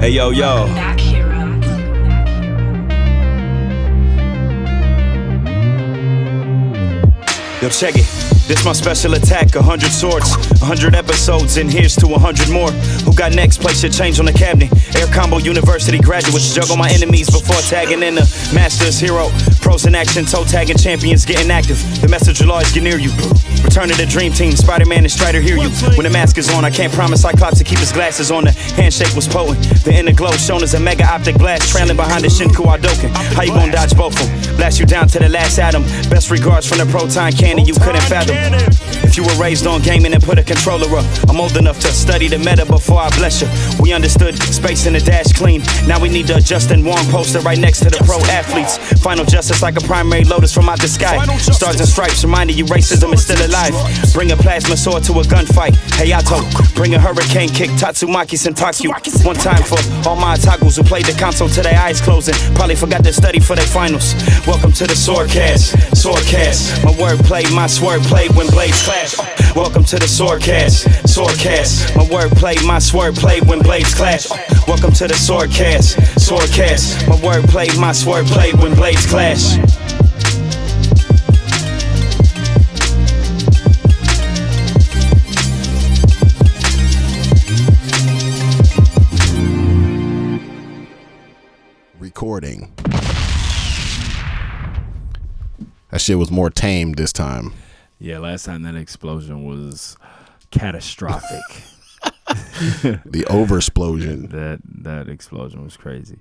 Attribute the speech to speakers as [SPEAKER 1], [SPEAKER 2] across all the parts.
[SPEAKER 1] Hey, yo, yo.
[SPEAKER 2] Back, Hir-O.
[SPEAKER 1] Yo, check it. This my special attack, 100 swords, 100 episodes, and here's to 100 more. Who got next? Place your change on the cabinet. Air Combo University graduates juggle my enemies before tagging in the Masters Hero. Pros in action, toe tagging champions getting active. The message will always get near you. Return to the dream team, Spider-Man and Strider hear you. When the mask is on, I can't promise Cyclops to keep his glasses on. The handshake was potent. The inner glow shown as a mega optic blast, trailing behind the Shinku Hadouken. How you gonna dodge both of them? Blast you down to the last atom. Best regards from the proton cannon you couldn't fathom. If you were raised on gaming and put a controller up, I'm old enough to study the meta before I bless you. We understood space in the dash clean. Now we need the Justin Wong poster right next to the pro athletes. Final justice like a primary lotus from out the sky. Stars and stripes reminding you racism is still alive. Bring a plasma sword to a gunfight. Hayato, bring a hurricane kick. Tatsumaki Sentakyu. One time for all my otakus who played the console till their eyes closing. Probably forgot to study for their finals. Welcome to the SwordCast. SwordCast. My wordplay, my sword play when blades clash. Welcome to the SwordCast. SwordCast. My wordplay, my sword play when blades clash. Welcome to the SwordCast. SwordCast. My wordplay, my sword play when blades clash.
[SPEAKER 3] Recording. That shit was more tame this time.
[SPEAKER 4] Yeah, last time that explosion was catastrophic.
[SPEAKER 3] The oversplosion.
[SPEAKER 4] That explosion was crazy.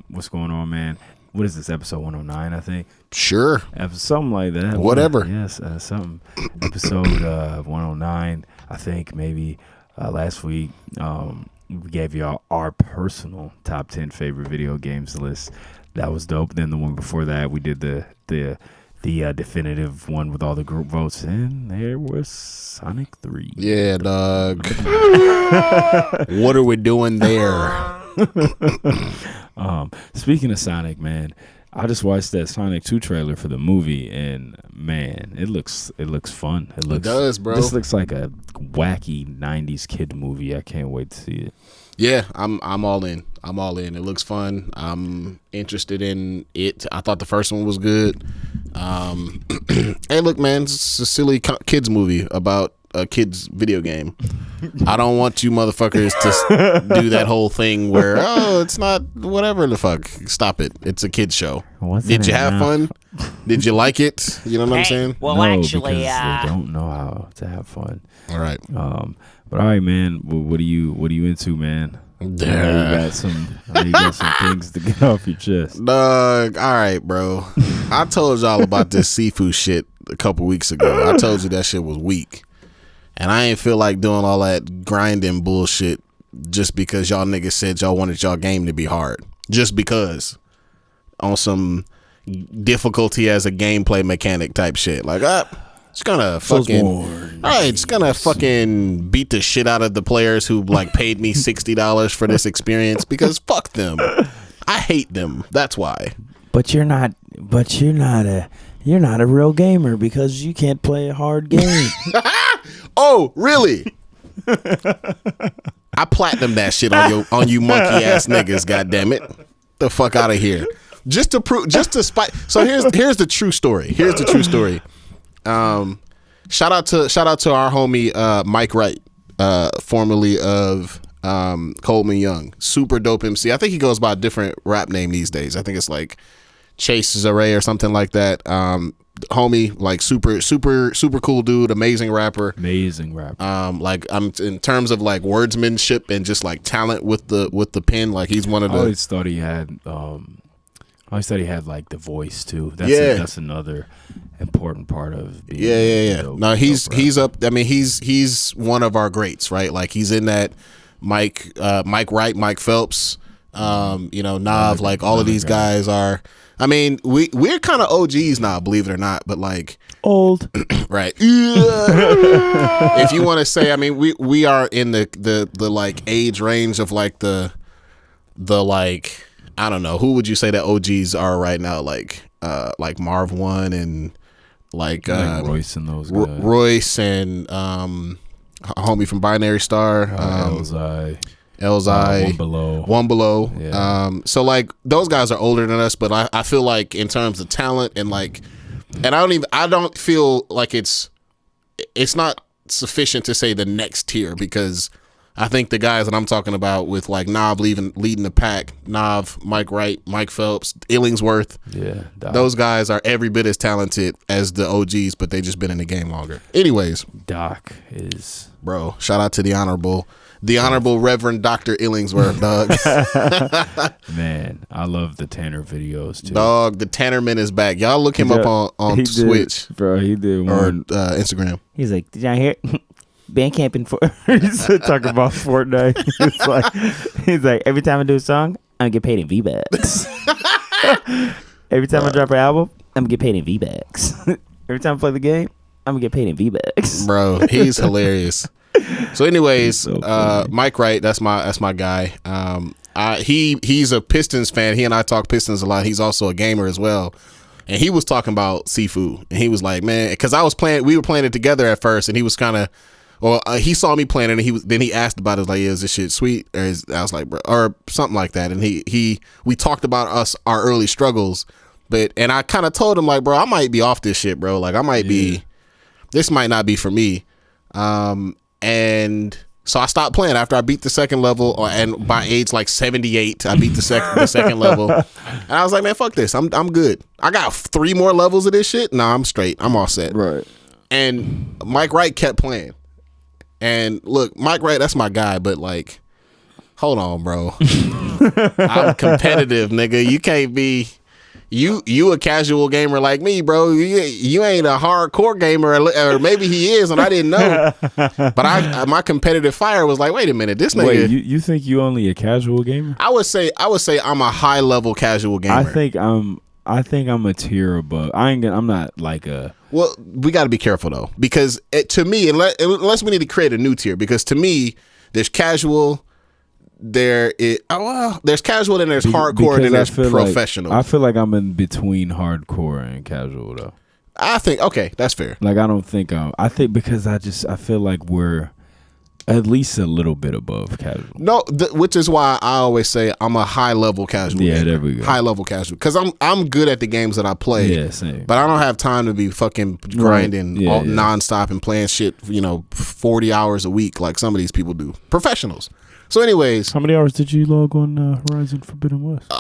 [SPEAKER 4] What's going on, man? What is this, episode 109, I think?
[SPEAKER 3] Sure.
[SPEAKER 4] Something like that.
[SPEAKER 3] Whatever.
[SPEAKER 4] Yes, something. Episode 109, I think, maybe last week. We gave y'all our personal top 10 favorite video games list. That was dope. Then the one before that, we did the definitive one with all the group votes, and there was Sonic 3.
[SPEAKER 3] Yeah, dog. What are we doing there?
[SPEAKER 4] Speaking of Sonic, man, I just watched that Sonic 2 trailer for the movie, and man, it looks fun.
[SPEAKER 3] It does, bro.
[SPEAKER 4] This looks like a wacky 90s kid movie. I can't wait to see it.
[SPEAKER 3] Yeah, I'm all in. I'm all in. It looks fun. I'm interested in it. I thought the first one was good. Hey, look, man, it's a silly kids movie about a kid's video game. I don't want you motherfuckers to do that whole thing where, oh, it's not whatever the fuck. Stop it. It's a kid's show. Did you have fun? Did you like it? You know what I'm saying?
[SPEAKER 5] Well,
[SPEAKER 4] no,
[SPEAKER 5] actually,
[SPEAKER 4] because they don't know how to have fun.
[SPEAKER 3] All right.
[SPEAKER 4] But all right, man. What are you into, man? I know you got some things to get off your chest.
[SPEAKER 3] Dog, all right, bro. I told y'all about this Sifu shit a couple weeks ago. I told you that shit was weak. And I ain't feel like doing all that grinding bullshit just because y'all niggas said y'all wanted y'all game to be hard. Just because. On some difficulty as a gameplay mechanic type shit. Like, it's gonna fucking, it's gonna fucking beat the shit out of the players who like paid me $60 for this experience because fuck them. I hate them. That's why.
[SPEAKER 6] But you're not a real gamer because you can't play a hard game.
[SPEAKER 3] Oh, really? I platinum that shit on you monkey ass niggas. God damn it, the fuck out of here. Just to spite. So here's the true story. Here's the true story. Shout out to our homie Mike Wright, formerly of Coleman Young. Super dope MC. I think he goes by a different rap name these days. I think it's like Chase Zaray or something like that. Homie, like super cool dude, amazing rapper. Like I'm in terms of like wordsmanship and just like talent with the pen, like he's one of the.
[SPEAKER 4] I always thought he had like the voice too. That's another important part of being
[SPEAKER 3] yeah. No, he's up. I mean, he's one of our greats, right? Like he's in that Mike Wright, Mike Phelps, Nav, like all of these guys are. I mean, we're kind of OGs now, believe it or not, but like
[SPEAKER 6] old,
[SPEAKER 3] right? If you want to say, I mean, we are in the like age range of like the like, I don't know, who would you say that OGs are right now? Like Marv One and like
[SPEAKER 4] Royce and those guys.
[SPEAKER 3] Royce and a homie from Binary Star,
[SPEAKER 4] Elzai.
[SPEAKER 3] Elzai, One Below.
[SPEAKER 4] Yeah.
[SPEAKER 3] So like those guys are older than us, but I feel like in terms of talent and like, and I don't feel like it's not sufficient to say the next tier, because I think the guys that I'm talking about with like Nav leading the pack, Nav, Mike Wright, Mike Phelps, Illingsworth,
[SPEAKER 4] Doc.
[SPEAKER 3] those guys are every bit as talented as the OGs, but they just been in the game longer. Anyways,
[SPEAKER 4] Doc is,
[SPEAKER 3] bro, shout out to the honorable Reverend Dr. Illingsworth, dog.
[SPEAKER 4] man, I love the Tanner videos too.
[SPEAKER 3] Dog, the Tannerman is back. Y'all look him up on Switch
[SPEAKER 4] He did
[SPEAKER 3] or
[SPEAKER 4] one.
[SPEAKER 3] Instagram.
[SPEAKER 6] He's like, did y'all hear? Band camping for.
[SPEAKER 4] He's talking about Fortnite.
[SPEAKER 6] He's like, every time I do a song, I'm gonna get paid in V-Bucks. Every time I drop an album, I'm gonna get paid in V-Bucks. Every time I play the game, I'm gonna get paid in V-Bucks.
[SPEAKER 3] Bro, he's hilarious. So anyways,
[SPEAKER 4] So
[SPEAKER 3] Mike Wright, that's my guy. He's a Pistons fan. He and I talk Pistons a lot. He's also a gamer as well. And he was talking about Sifu, and he was like, man, because we were playing it together at first, and he was kind of, he saw me playing it, and then he asked about it, was like, yeah, is this shit sweet? I was like, bro, or something like that. And we talked about our early struggles, and I kind of told him like, bro, I might be off this shit, bro. Like I might be, this might not be for me. And so I stopped playing after I beat the second level, and by age like 78, I beat the second level. And I was like, man, fuck this. I'm good. I got 3 more levels of this shit. Nah, I'm straight. I'm all set.
[SPEAKER 4] Right.
[SPEAKER 3] And Mike Wright kept playing. And look, Mike Wright, that's my guy, but like, hold on, bro. I'm competitive, nigga. You can't be you a casual gamer like me, bro. You ain't a hardcore gamer, or maybe he is, and I didn't know. But my competitive fire was like, wait a minute, this nigga.
[SPEAKER 4] Wait, you think you only a casual gamer?
[SPEAKER 3] I would say I'm a high level casual gamer.
[SPEAKER 4] I think I'm a tier above. I'm not like a.
[SPEAKER 3] Well, we got to be careful though, because to me, unless we need to create a new tier, because to me, there's casual. There's casual and there's hardcore and then there's professional.
[SPEAKER 4] I feel like I'm in between hardcore and casual though.
[SPEAKER 3] I think okay, that's fair.
[SPEAKER 4] Like I think because I feel like we're at least a little bit above casual.
[SPEAKER 3] No, which is why I always say I'm a high level casual.
[SPEAKER 4] Yeah,
[SPEAKER 3] gamer.
[SPEAKER 4] there we go.
[SPEAKER 3] High level casual, because I'm good at the games that I play.
[SPEAKER 4] Yeah, same.
[SPEAKER 3] But I don't have time to be fucking grinding nonstop and playing shit, 40 hours a week like some of these people do. Professionals. So anyways,
[SPEAKER 4] how many hours did you log on Horizon Forbidden West?
[SPEAKER 3] Hey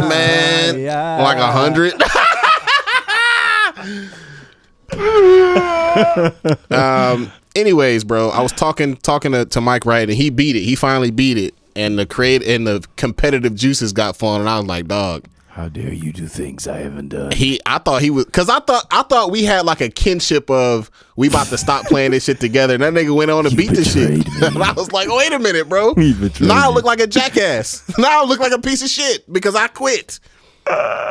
[SPEAKER 3] man, like 100. Anyways, bro, I was talking to Mike Wright, and he beat it. He finally beat it, and the competitive juices got flowing, and I was like, dog,
[SPEAKER 4] how dare you do things I haven't done?
[SPEAKER 3] I thought he was, because I thought we had like a kinship of we about to stop playing this shit together, and that nigga went on to beat the shit. And I was like, wait a minute, bro. Now I look like a jackass. Now I look like a piece of shit because I quit.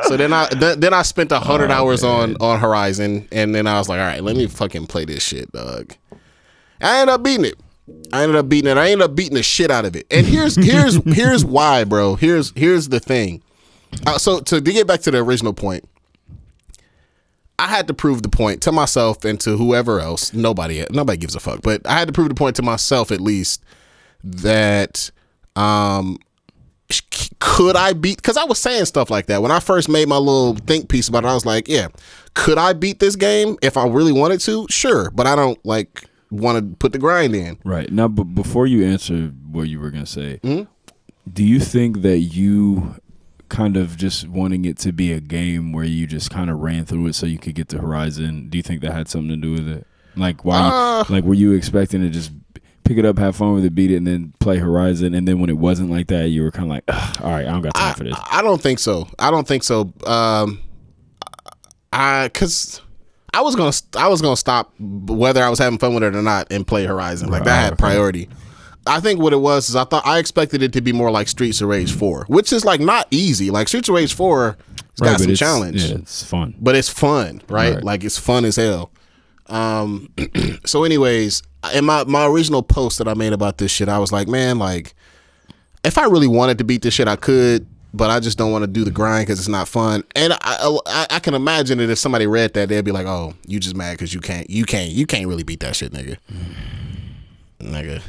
[SPEAKER 3] So then I spent 100 hours on Horizon, and then I was like, all right, let me fucking play this shit, dog. I ended up beating it. I ended up beating the shit out of it. And here's why, bro. Here's the thing. So to get back to the original point, I had to prove the point to myself and to whoever else. Nobody gives a fuck. But I had to prove the point to myself at least that could I beat? Because I was saying stuff like that when I first made my little think piece about it. I was like, yeah, could I beat this game if I really wanted to? Sure, but I don't want to put the grind in.
[SPEAKER 4] Right now, but before you answer what you were gonna say, do you think that you kind of just wanting it to be a game where you just kind of ran through it so you could get to Horizon, do you think that had something to do with it? Like why? Were you expecting to just pick it up, have fun with it, beat it, and then play Horizon, and then when it wasn't like that, you were kind of like, all right, I don't got time for this.
[SPEAKER 3] I don't think so. Because I was gonna stop whether I was having fun with it or not and play Horizon. Like that had priority. I think what it was is I expected it to be more like Streets of Rage 4, which is like not easy. Like Streets of Rage 4 it's got some challenge.
[SPEAKER 4] Yeah, it's fun.
[SPEAKER 3] But it's fun, right? Like it's fun as hell. So anyways, in my original post that I made about this shit, I was like, man, like if I really wanted to beat this shit, I could. but I just don't want to do the grind because it's not fun. And I can imagine that if somebody read that, they'd be like, "Oh, you just mad because you can't really beat that shit, nigga." Nigga,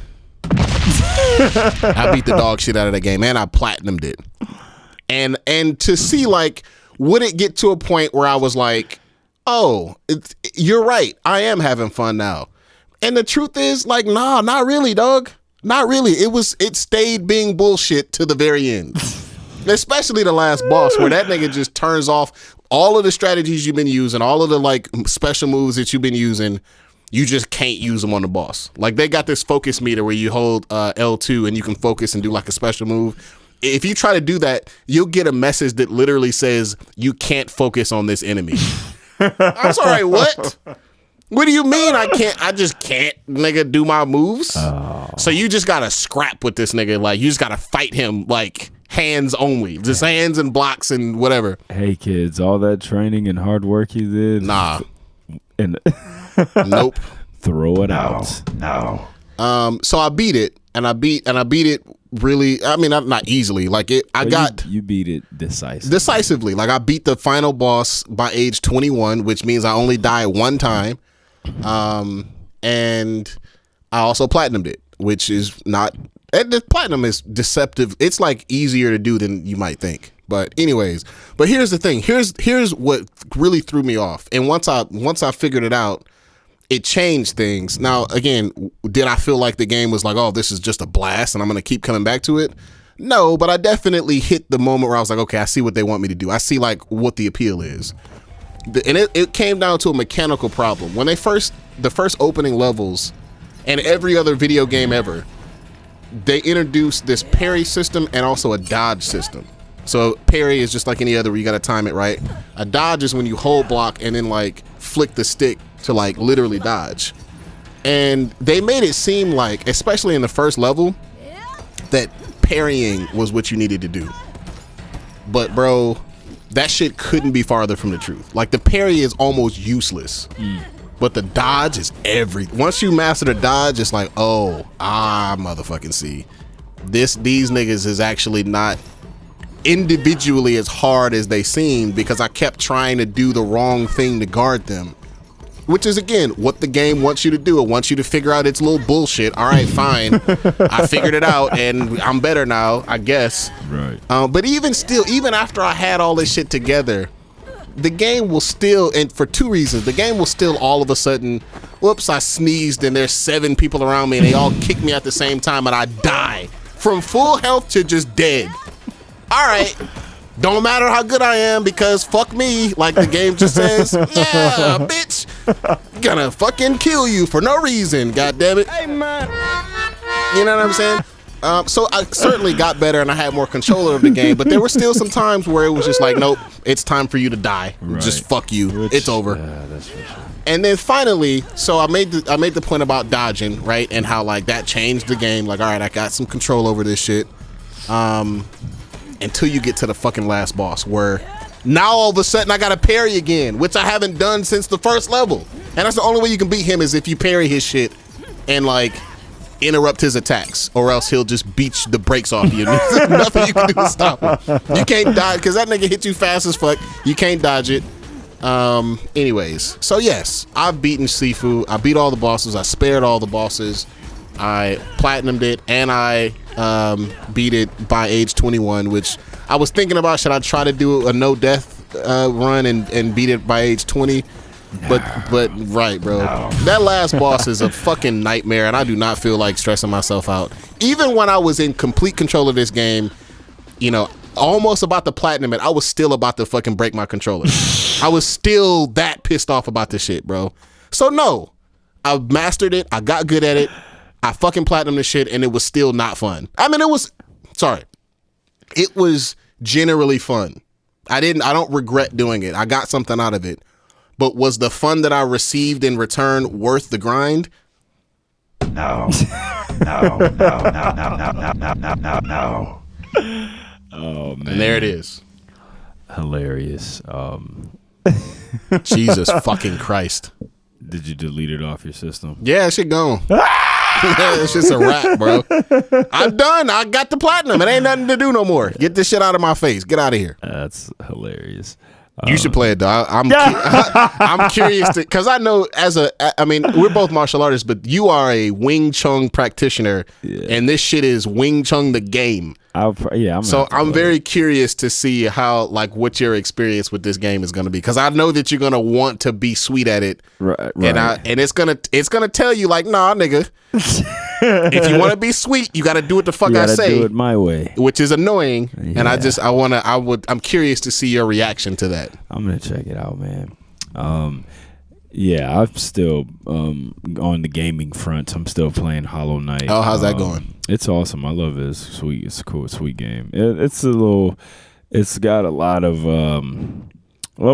[SPEAKER 3] I beat the dog shit out of that game, and I platinumed it. And to see, like, would it get to a point where I was like, "Oh, you're right, I am having fun now." And the truth is, like, nah, not really, dog. Not really. It stayed being bullshit to the very end. Especially the last boss, where that nigga just turns off all of the strategies you've been using, all of the like special moves that you've been using. You just can't use them on the boss. Like, they got this focus meter where you hold L2 and you can focus and do like a special move. If you try to do that, you'll get a message that literally says you can't focus on this enemy. I'm sorry, what? What do you mean I can't? I just can't, nigga, do my moves. So you just gotta scrap with this nigga. Like, you just gotta fight him, like, hands only. Just hands and blocks and whatever.
[SPEAKER 4] Hey, kids, all that training and hard work you did.
[SPEAKER 3] Nah.
[SPEAKER 4] And
[SPEAKER 3] Nope.
[SPEAKER 4] Throw it out.
[SPEAKER 2] No.
[SPEAKER 3] So I beat it, and I beat it really. I mean, not easily. Like it.
[SPEAKER 4] You beat it
[SPEAKER 3] decisively. Like, I beat the final boss by age 21, which means I only died one time. And I also platinumed it, which is not. The platinum is deceptive. It's like easier to do than you might think. But anyways, here's the thing. Here's what really threw me off. And once I figured it out, it changed things. Now, again, did I feel like the game was like, oh, this is just a blast and I'm gonna keep coming back to it? No, but I definitely hit the moment where I was like, okay, I see what they want me to do. I see like what the appeal is. And it came down to a mechanical problem. When the first opening levels and every other video game ever, they introduced this parry system and also a dodge system. So parry is just like any other where you gotta time it right. A dodge is when you hold block and then like flick the stick to like literally dodge. And they made it seem like, especially in the first level, that parrying was what you needed to do. But bro, that shit couldn't be farther from the truth. Like, the parry is almost useless. But the dodge is once you master the dodge, it's like, oh, motherfucking see. These niggas is actually not individually as hard as they seem, because I kept trying to do the wrong thing to guard them. Which is, again, what the game wants you to do. It wants you to figure out its little bullshit. All right, fine. I figured it out, and I'm better now, I guess.
[SPEAKER 4] Right.
[SPEAKER 3] But even after I had all this shit together, the game will still, and for two reasons, the game will still all of a sudden, whoops, I sneezed and there's 7 people around me and they all kick me at the same time and I die. From full health to just dead. All right. Don't matter how good I am, because fuck me, like the game just says. Yeah, bitch. Gonna fucking kill you for no reason, goddammit. Hey, man. You know what I'm saying? So I certainly got better and I had more control of the game, but there were still some times where it was just like, nope, it's time for you to die. Right. Just fuck you. It's over.
[SPEAKER 4] Yeah, that's for sure.
[SPEAKER 3] And then finally, so I made the point about dodging, right? And how like that changed the game. Like, all right, I got some control over this shit. Until you get to the fucking last boss, where now all of a sudden I gotta parry again, which I haven't done since the first level. And that's the only way you can beat him, is if you parry his shit and like interrupt his attacks, or else he'll just beat the brakes off you. There's nothing you can do to stop him. You can't dodge, because that nigga hits you fast as fuck. You can't dodge it. Anyways, so yes, I've beaten Sifu. I beat all the bosses. I spared all the bosses. I platinumed it, and I beat it by age 21, which I was thinking about, should I try to do a no death run and beat it by age 20? But right, bro. No. That last boss is a fucking nightmare, and I do not feel like stressing myself out. Even when I was in complete control of this game, you know, almost about to platinum it, I was still about to fucking break my controller. I was still that pissed off about this shit, bro. So no, I mastered it. I got good at it. I fucking platinumed this shit, and it was still not fun. I mean, it was generally fun. I don't regret doing it. I got something out of it. But was the fun that I received in return worth the grind?
[SPEAKER 2] No.
[SPEAKER 4] Oh, man.
[SPEAKER 3] And there it is.
[SPEAKER 4] Hilarious.
[SPEAKER 3] Jesus fucking Christ.
[SPEAKER 4] Did you delete it off your system?
[SPEAKER 3] Yeah, that shit gone. It's just a wrap, bro. I'm done. I got the platinum. It ain't nothing to do no more. Get this shit out of my face. Get out of here.
[SPEAKER 4] That's hilarious.
[SPEAKER 3] You should play it, though. I'm curious because I know I mean, we're both martial artists, but you are a Wing Chun practitioner, and this shit is Wing Chun the game.
[SPEAKER 4] I'm
[SPEAKER 3] very curious to see how, like, what your experience with this game is going to be, because I know that you're going to want to be sweet at it,
[SPEAKER 4] right.
[SPEAKER 3] And it's gonna tell you, like, nah, nigga. If you want to be sweet, you got to do what the fuck I say.
[SPEAKER 4] Do it my way,
[SPEAKER 3] which is annoying. Yeah. And I'm curious to see your reaction to that.
[SPEAKER 4] I'm gonna check it out, man. I'm still on the gaming front. I'm still playing Hollow Knight.
[SPEAKER 3] Oh, how's that going?
[SPEAKER 4] It's awesome. I love it. It's sweet. It's a cool, sweet game. It's got a lot of.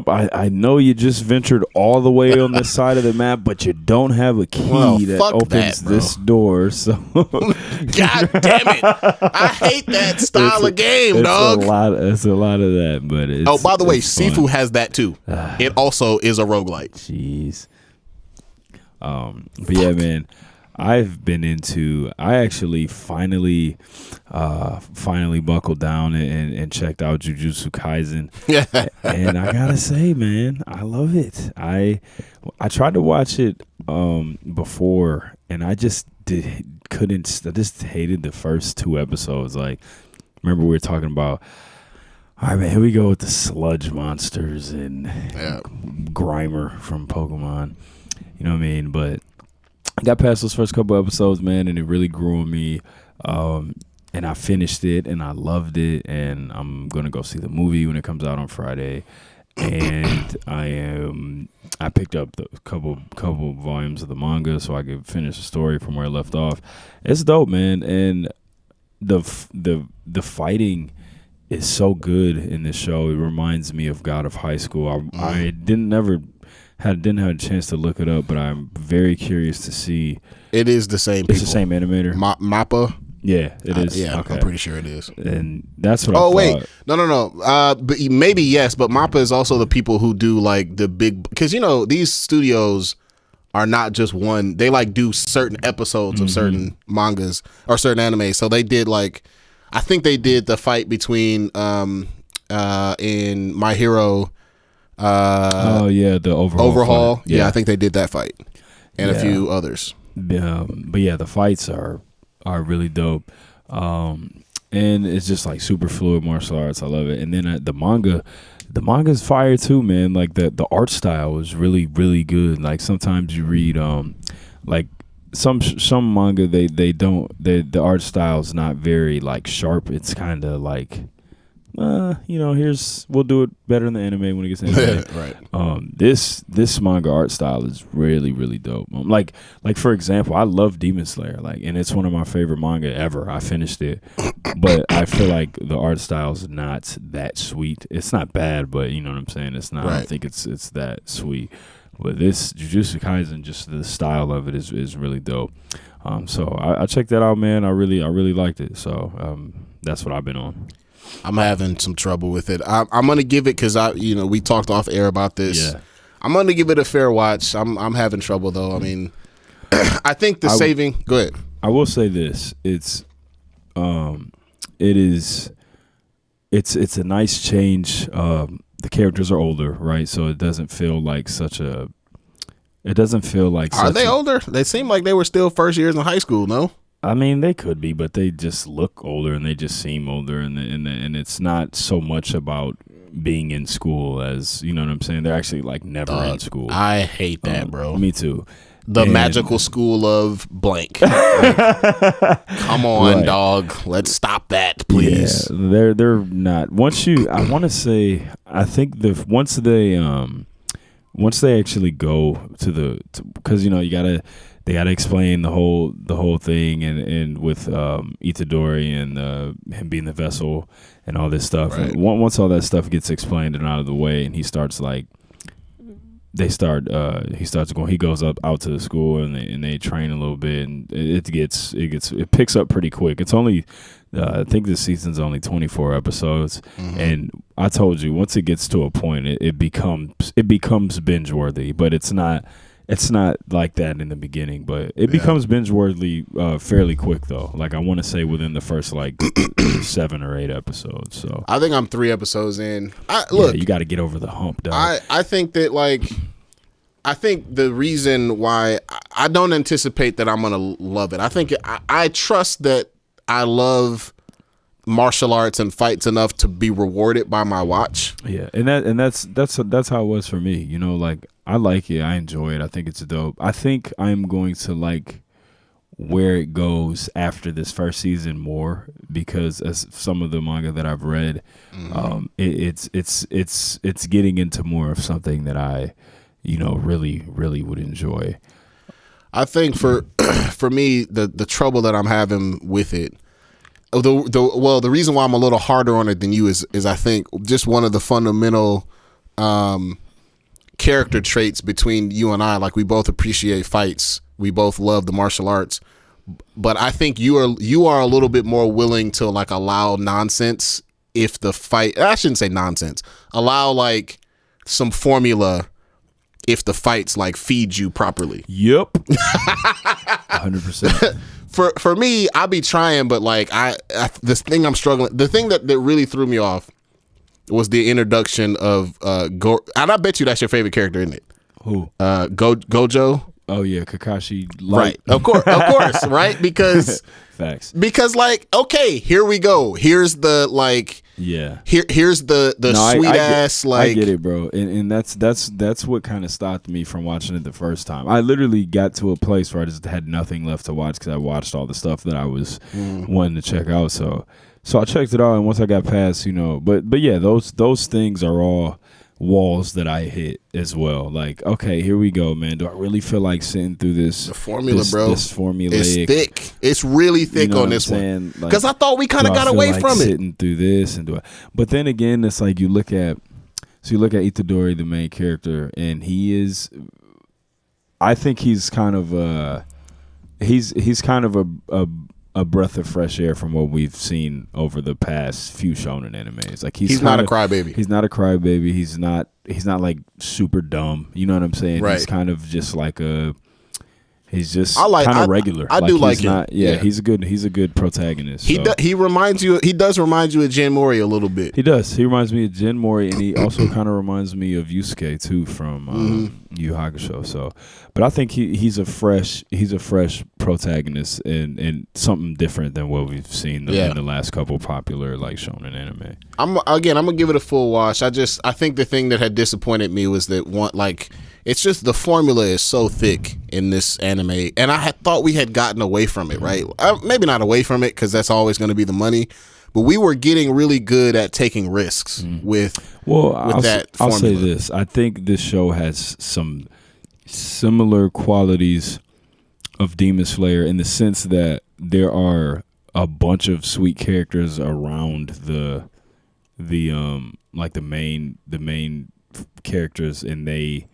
[SPEAKER 4] I know you just ventured all the way on this side of the map, but you don't have a key that opens this door. So,
[SPEAKER 3] God damn it! I hate that style of game, dog.
[SPEAKER 4] It's a lot of that, but
[SPEAKER 3] by the way, Sifu
[SPEAKER 4] fun.
[SPEAKER 3] has that too. It also is a roguelite.
[SPEAKER 4] Jeez. But yeah, man, I actually finally buckled down and checked out Jujutsu Kaisen.
[SPEAKER 3] Yeah.
[SPEAKER 4] And I gotta say, man, I love it. I tried to watch it before, and I just couldn't. I just hated the first 2 episodes. Like, remember we were talking about, all right, man, here we go with the sludge monsters and Grimer from Pokemon. You know what I mean? But I got past those first couple episodes, man, and it really grew on me. And I finished it, and I loved it, and I'm gonna go see the movie when it comes out on Friday. And I picked up the couple volumes of the manga so I could finish the story from where I left off. It's dope, man, and the fighting is so good in this show. It reminds me of God of High School. I didn't have a chance to look it up, but I'm very curious to see.
[SPEAKER 3] It is the same. It's
[SPEAKER 4] the same animator.
[SPEAKER 3] Mappa.
[SPEAKER 4] Yeah, it is.
[SPEAKER 3] Yeah,
[SPEAKER 4] okay.
[SPEAKER 3] I'm pretty sure it is.
[SPEAKER 4] And that's what I thought.
[SPEAKER 3] Oh, wait. No. But maybe yes, but Mappa is also the people who do, like, the big... Because, you know, these studios are not just one. They, like, do certain episodes of certain mangas or certain anime. So they did, like... I think they did the fight between in My Hero...
[SPEAKER 4] the overhaul.
[SPEAKER 3] Yeah, I think they did that fight. And a few others.
[SPEAKER 4] But yeah, the fights are really dope. And it's just like super fluid martial arts. I love it. And then the manga's fire too, man. Like the art style is really, really good. Like sometimes you read like some manga the art style is not very like sharp. It's kind of like we'll do it better in the anime when it gets to anime.
[SPEAKER 3] Right.
[SPEAKER 4] This manga art style is really, really dope. Like for example, I love Demon Slayer, and it's one of my favorite manga ever. I finished it, but I feel like the art style is not that sweet. It's not bad, but you know what I'm saying. It's not. Right. I don't think it's that sweet. But this Jujutsu Kaisen, just the style of it is really dope. So I checked that out, man. I really liked it. So that's what I've been on.
[SPEAKER 3] I'm having some trouble with it. I'm gonna give it because we talked off air about this. Yeah. I'm gonna give it a fair watch. I'm having trouble though. I mean, I think the saving. Go ahead.
[SPEAKER 4] I will say this. It's a nice change. The characters are older, right? So it doesn't feel like such a. It doesn't feel like.
[SPEAKER 3] Are they older? They seem like they were still first years in high school. No.
[SPEAKER 4] I mean, they could be, but they just look older and they just seem older, and it's not so much about being in school as, you know what I'm saying? They're actually like never in school.
[SPEAKER 3] I hate that, bro.
[SPEAKER 4] Me too.
[SPEAKER 3] The magical school of blank. Come on, right. Dog. Let's stop that, please.
[SPEAKER 4] Yeah, they're not. I want to say, I think once they actually go because they gotta explain the whole thing, and with Itadori and him being the vessel and all this stuff. Right. And once all that stuff gets explained and out of the way, and he starts he goes out to the school and they train a little bit, and it picks up pretty quick. It's only I think this season's only 24 episodes, and I told you once it gets to a point, it becomes binge worthy, but it's not it's not like that in the beginning, but it becomes binge-worthy fairly quick though. Like I want to say within the first like 7 or 8 episodes. So
[SPEAKER 3] I think I'm 3 episodes in. Look,
[SPEAKER 4] you got to get over the hump, dog.
[SPEAKER 3] I think that I think the reason why I don't anticipate that I'm gonna love it. I think I trust that I love martial arts and fights enough to be rewarded by my watch.
[SPEAKER 4] Yeah, and that's how it was for me. You know, like I like it, I enjoy it, I think it's dope. I think I'm going to like where it goes after this first season more, because as some of the manga that I've read, it's getting into more of something that I, really would enjoy.
[SPEAKER 3] I think for me, the trouble that I'm having with it, the reason why I'm a little harder on it than you is I think just one of the fundamental character traits between you and I, like we both appreciate fights, we both love the martial arts, but I think you are a little bit more willing to like allow nonsense if the fight, I shouldn't say nonsense, allow like some formula if the fights like feed you properly.
[SPEAKER 4] Yep. 100%.
[SPEAKER 3] For me, I be trying, but like this thing I'm struggling. The thing that really threw me off was the introduction of and I bet you that's your favorite character, isn't it?
[SPEAKER 4] Who?
[SPEAKER 3] Gojo.
[SPEAKER 4] Oh yeah, Kakashi.
[SPEAKER 3] Right. Of course, right? Because
[SPEAKER 4] facts.
[SPEAKER 3] Because like, okay, here we go. Here's the like.
[SPEAKER 4] Yeah.
[SPEAKER 3] Here's the sweet ass like.
[SPEAKER 4] I get it, bro, and that's what kind of stopped me from watching it the first time. I literally got to a place where I just had nothing left to watch because I watched all the stuff that I was wanting to check out. So I checked it out, and once I got past, but yeah, those things are all walls that I hit as well. Like, okay, here we go, man. Do I really feel like sitting through this?
[SPEAKER 3] The formula, bro.
[SPEAKER 4] This formulaic.
[SPEAKER 3] It's thick. It's really thick on this one. Because I thought we kind of got away from it.
[SPEAKER 4] Sitting through this and but then again, it's like you look at Itadori, the main character, and he is. I think he's kind of he's kind of a breath of fresh air from what we've seen over the past few shonen animes. Like he's
[SPEAKER 3] not a crybaby.
[SPEAKER 4] He's not a crybaby. He's not like super dumb. You know what I'm saying?
[SPEAKER 3] Right.
[SPEAKER 4] He's kind of just like he's just kind of regular.
[SPEAKER 3] I do like him.
[SPEAKER 4] Yeah, he's a good protagonist.
[SPEAKER 3] He does remind you of Jin Mori a little bit.
[SPEAKER 4] He does. He reminds me of Jin Mori, and he also kind of reminds me of Yusuke too from Yu Hakusho. So, but I think he's a fresh protagonist and something different than what we've seen in the last couple popular like shonen anime. I'm
[SPEAKER 3] gonna give it a full watch. I think the thing that had disappointed me was that it's just the formula is so thick in this anime, and I had thought we had gotten away from it, right? Maybe not away from it because that's always going to be the money, but we were getting really good at taking risks with that formula.
[SPEAKER 4] I'll say this: I think this show has some similar qualities of Demon Slayer in the sense that there are a bunch of sweet characters around the main characters, and they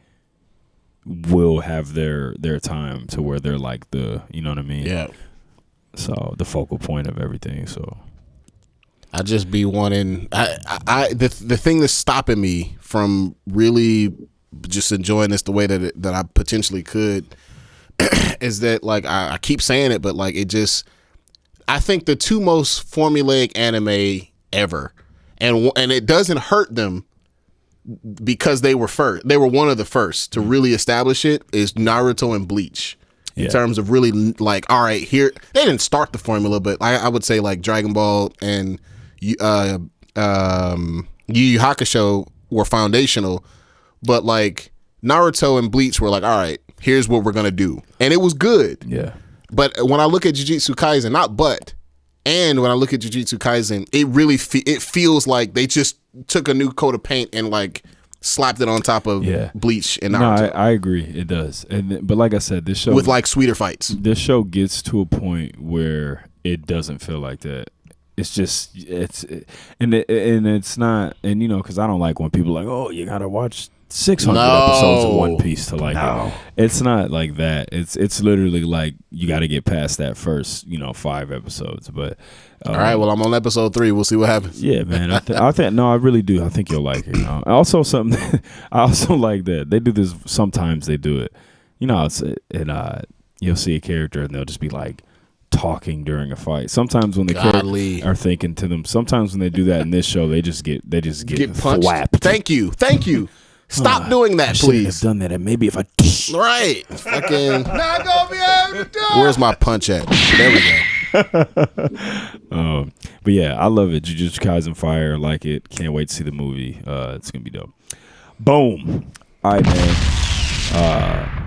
[SPEAKER 4] will have their time to where they're like you know what I mean?
[SPEAKER 3] Yeah.
[SPEAKER 4] So the focal point of everything. So
[SPEAKER 3] I just be wanting the thing that's stopping me from really just enjoying this the way that I potentially could is that like I keep saying it, but like I think the two most formulaic anime ever, and it doesn't hurt them because they were one of the first to really establish it, is Naruto and Bleach. In terms of really like, all right, here they didn't start the formula, but I would say like Dragon Ball and Yu Yu Hakusho were foundational, but like Naruto and Bleach were like, all right, here's what we're gonna do, and it was good.
[SPEAKER 4] Yeah.
[SPEAKER 3] But when I look at Jujutsu Kaisen, when I look at Jujutsu Kaisen, it really it feels like they just took a new coat of paint and like slapped it on top of Bleach and Naruto.
[SPEAKER 4] No, I agree, it does. But like I said, this show
[SPEAKER 3] with like sweeter fights.
[SPEAKER 4] This show gets to a point where it doesn't feel like that. It's just it's not, and because I don't like when people are like, oh, you gotta watch 600 episodes of One Piece to like it. It's not like that. It's literally like you got to get past that first 5 episodes. But
[SPEAKER 3] all right, well, I'm on episode 3. We'll see what happens.
[SPEAKER 4] Yeah, man. I think no, I really do. I think you'll like it. Also, something I also like that they do this. Sometimes they do it. you know, you'll see a character and they'll just be like talking during a fight. Sometimes when the characters are thinking to them, sometimes when they do that in this show, they just get
[SPEAKER 3] punched.
[SPEAKER 4] Thwapped.
[SPEAKER 3] Thank you. Stop doing that, please.
[SPEAKER 4] Have done that, and maybe if I
[SPEAKER 3] right, fucking. Not gonna be able to. Where's my punch at? There we
[SPEAKER 4] go. But yeah, I love it. Jujutsu Kaisen fire, like it. Can't wait to see the movie. It's gonna be dope. Boom. All right, man.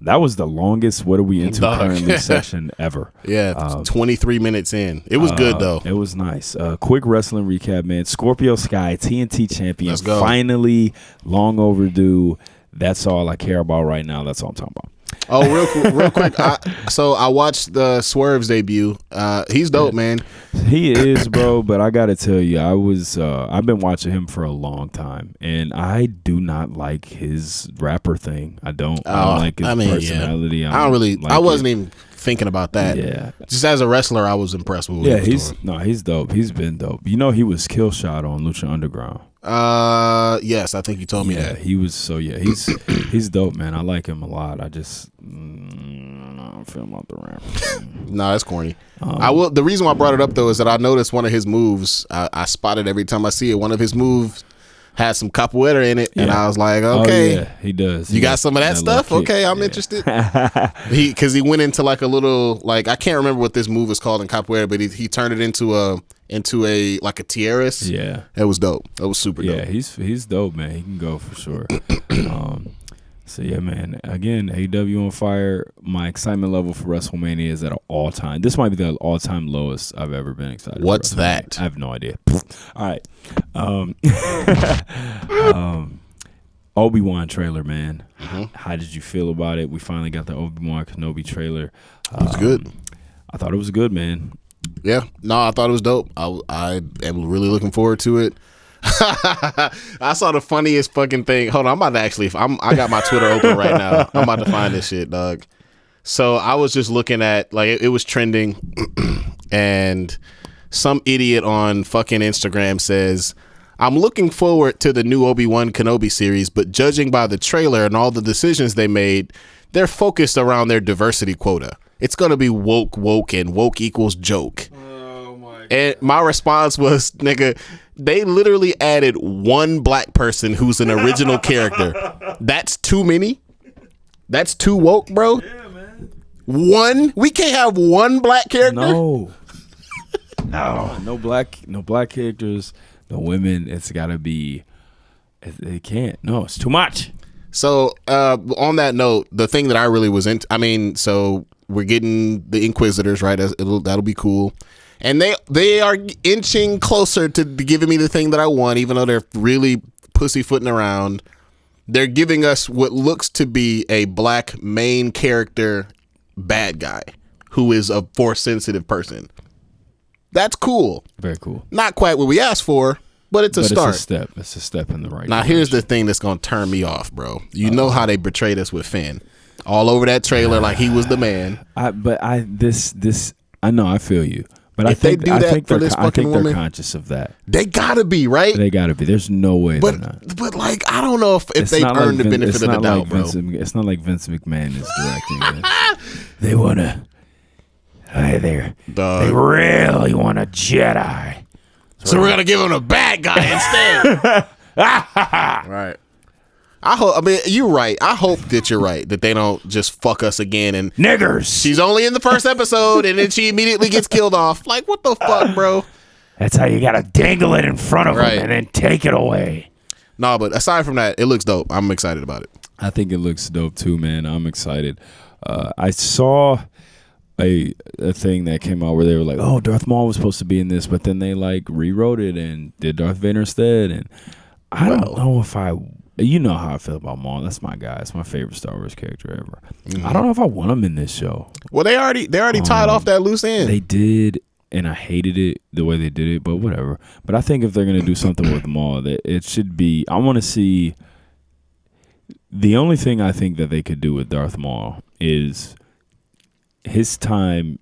[SPEAKER 4] That was the longest What Are We Into currently session ever.
[SPEAKER 3] Yeah, 23 minutes in. It was good, though.
[SPEAKER 4] It was nice. Quick wrestling recap, man. Scorpio Sky, TNT champion.
[SPEAKER 3] Let's go.
[SPEAKER 4] Finally, long overdue. That's all I care about right now. That's all I'm talking about.
[SPEAKER 3] Oh, real quick. So I watched the Swerve's debut. He's dope, man.
[SPEAKER 4] He is, bro. But I gotta tell you, I've been watching him for a long time, and I do not like his rapper thing. I don't like his personality.
[SPEAKER 3] Yeah. I wasn't even thinking about that.
[SPEAKER 4] Yeah.
[SPEAKER 3] Just as a wrestler, I was impressed with what he was doing.
[SPEAKER 4] He's dope. He's been dope. You know, he was kill shot on Lucha Underground.
[SPEAKER 3] Yes, I think you told me that.
[SPEAKER 4] He was. So yeah, he's dope, man. I like him a lot. I just I don't feel about the rapper.
[SPEAKER 3] No, it's corny. The reason why I brought it up though is that I noticed one of his moves. I spot it every time I see it. One of his moves had some capoeira in it, and I was like, okay,
[SPEAKER 4] he does.
[SPEAKER 3] You got some of that stuff? Okay, I'm interested. Because he went into like a little, like, I can't remember what this move is called in capoeira, but he turned it into a like a tiaras.
[SPEAKER 4] Yeah,
[SPEAKER 3] it was dope. That was super dope.
[SPEAKER 4] Yeah, he's dope, man. He can go for sure. So yeah, man. Again, AEW on fire. My excitement level for WrestleMania is at an all-time. This might be the all-time lowest I've ever been excited.
[SPEAKER 3] What's that?
[SPEAKER 4] I have no idea. All right. Obi-Wan trailer, man. How did you feel about it? We finally got the Obi-Wan Kenobi trailer.
[SPEAKER 3] It was good.
[SPEAKER 4] I thought it was good, man.
[SPEAKER 3] Yeah. No, I thought it was dope. I am really looking forward to it. I saw the funniest fucking thing. Hold on, I'm about to actually. I got my Twitter open right now. I'm about to find this shit, dog. So I was just looking at, like, it was trending, and some idiot on fucking Instagram says, "I'm looking forward to the new Obi-Wan Kenobi series, but judging by the trailer and all the decisions they made, they're focused around their diversity quota. It's gonna be woke, and woke equals joke." Oh my God. And my response was, nigga, they literally added one black person who's an original character. That's too many? That's too woke, bro? Yeah, man. One? We can't have one black character?
[SPEAKER 4] No. No black characters, no women. It's gotta be. They can't. No, it's too much.
[SPEAKER 3] So on that note, the thing that I really was into, so we're getting the Inquisitors, right? That'll be cool. And they are inching closer to giving me the thing that I want, even though they're really pussyfooting around. They're giving us what looks to be a black main character bad guy who is a force-sensitive person. That's cool.
[SPEAKER 4] Very cool.
[SPEAKER 3] Not quite what we asked for, but it's a start.
[SPEAKER 4] It's a step in the right
[SPEAKER 3] Now,
[SPEAKER 4] direction.
[SPEAKER 3] here's the thing that's going to turn me off, bro. You know how they betrayed us with Finn. All over that trailer like he was the man.
[SPEAKER 4] I know, I feel you. But I think they're conscious of that.
[SPEAKER 3] They gotta be, right?
[SPEAKER 4] They gotta be. There's no way they're not.
[SPEAKER 3] But like, I don't know if they've earned the benefit of the doubt, bro.
[SPEAKER 4] It's not like Vince McMahon is directing this. They wanna. They really want a Jedi.
[SPEAKER 3] So we're gonna give him a bad guy instead. Right. You're right. I hope that you're right, that they don't just fuck us again and
[SPEAKER 4] niggers.
[SPEAKER 3] She's only in the first episode and then she immediately gets killed off. Like, what the fuck, bro?
[SPEAKER 4] That's how you gotta dangle it in front of them and then take it away.
[SPEAKER 3] No, but aside from that, it looks dope. I'm excited about it.
[SPEAKER 4] I think it looks dope too, man. I'm excited. I saw a thing that came out where they were like, "Oh, Darth Maul was supposed to be in this," but then they like rewrote it and did Darth Vader instead. And I don't know if you know how I feel about Maul. That's my guy. It's my favorite Star Wars character ever. I don't know if I want him in this show.
[SPEAKER 3] Well, they already tied off that loose end.
[SPEAKER 4] They did, and I hated it the way they did it, but whatever. But I think if they're going to do something with Maul, that it should be, I want to see, the only thing I think that they could do with Darth Maul is his time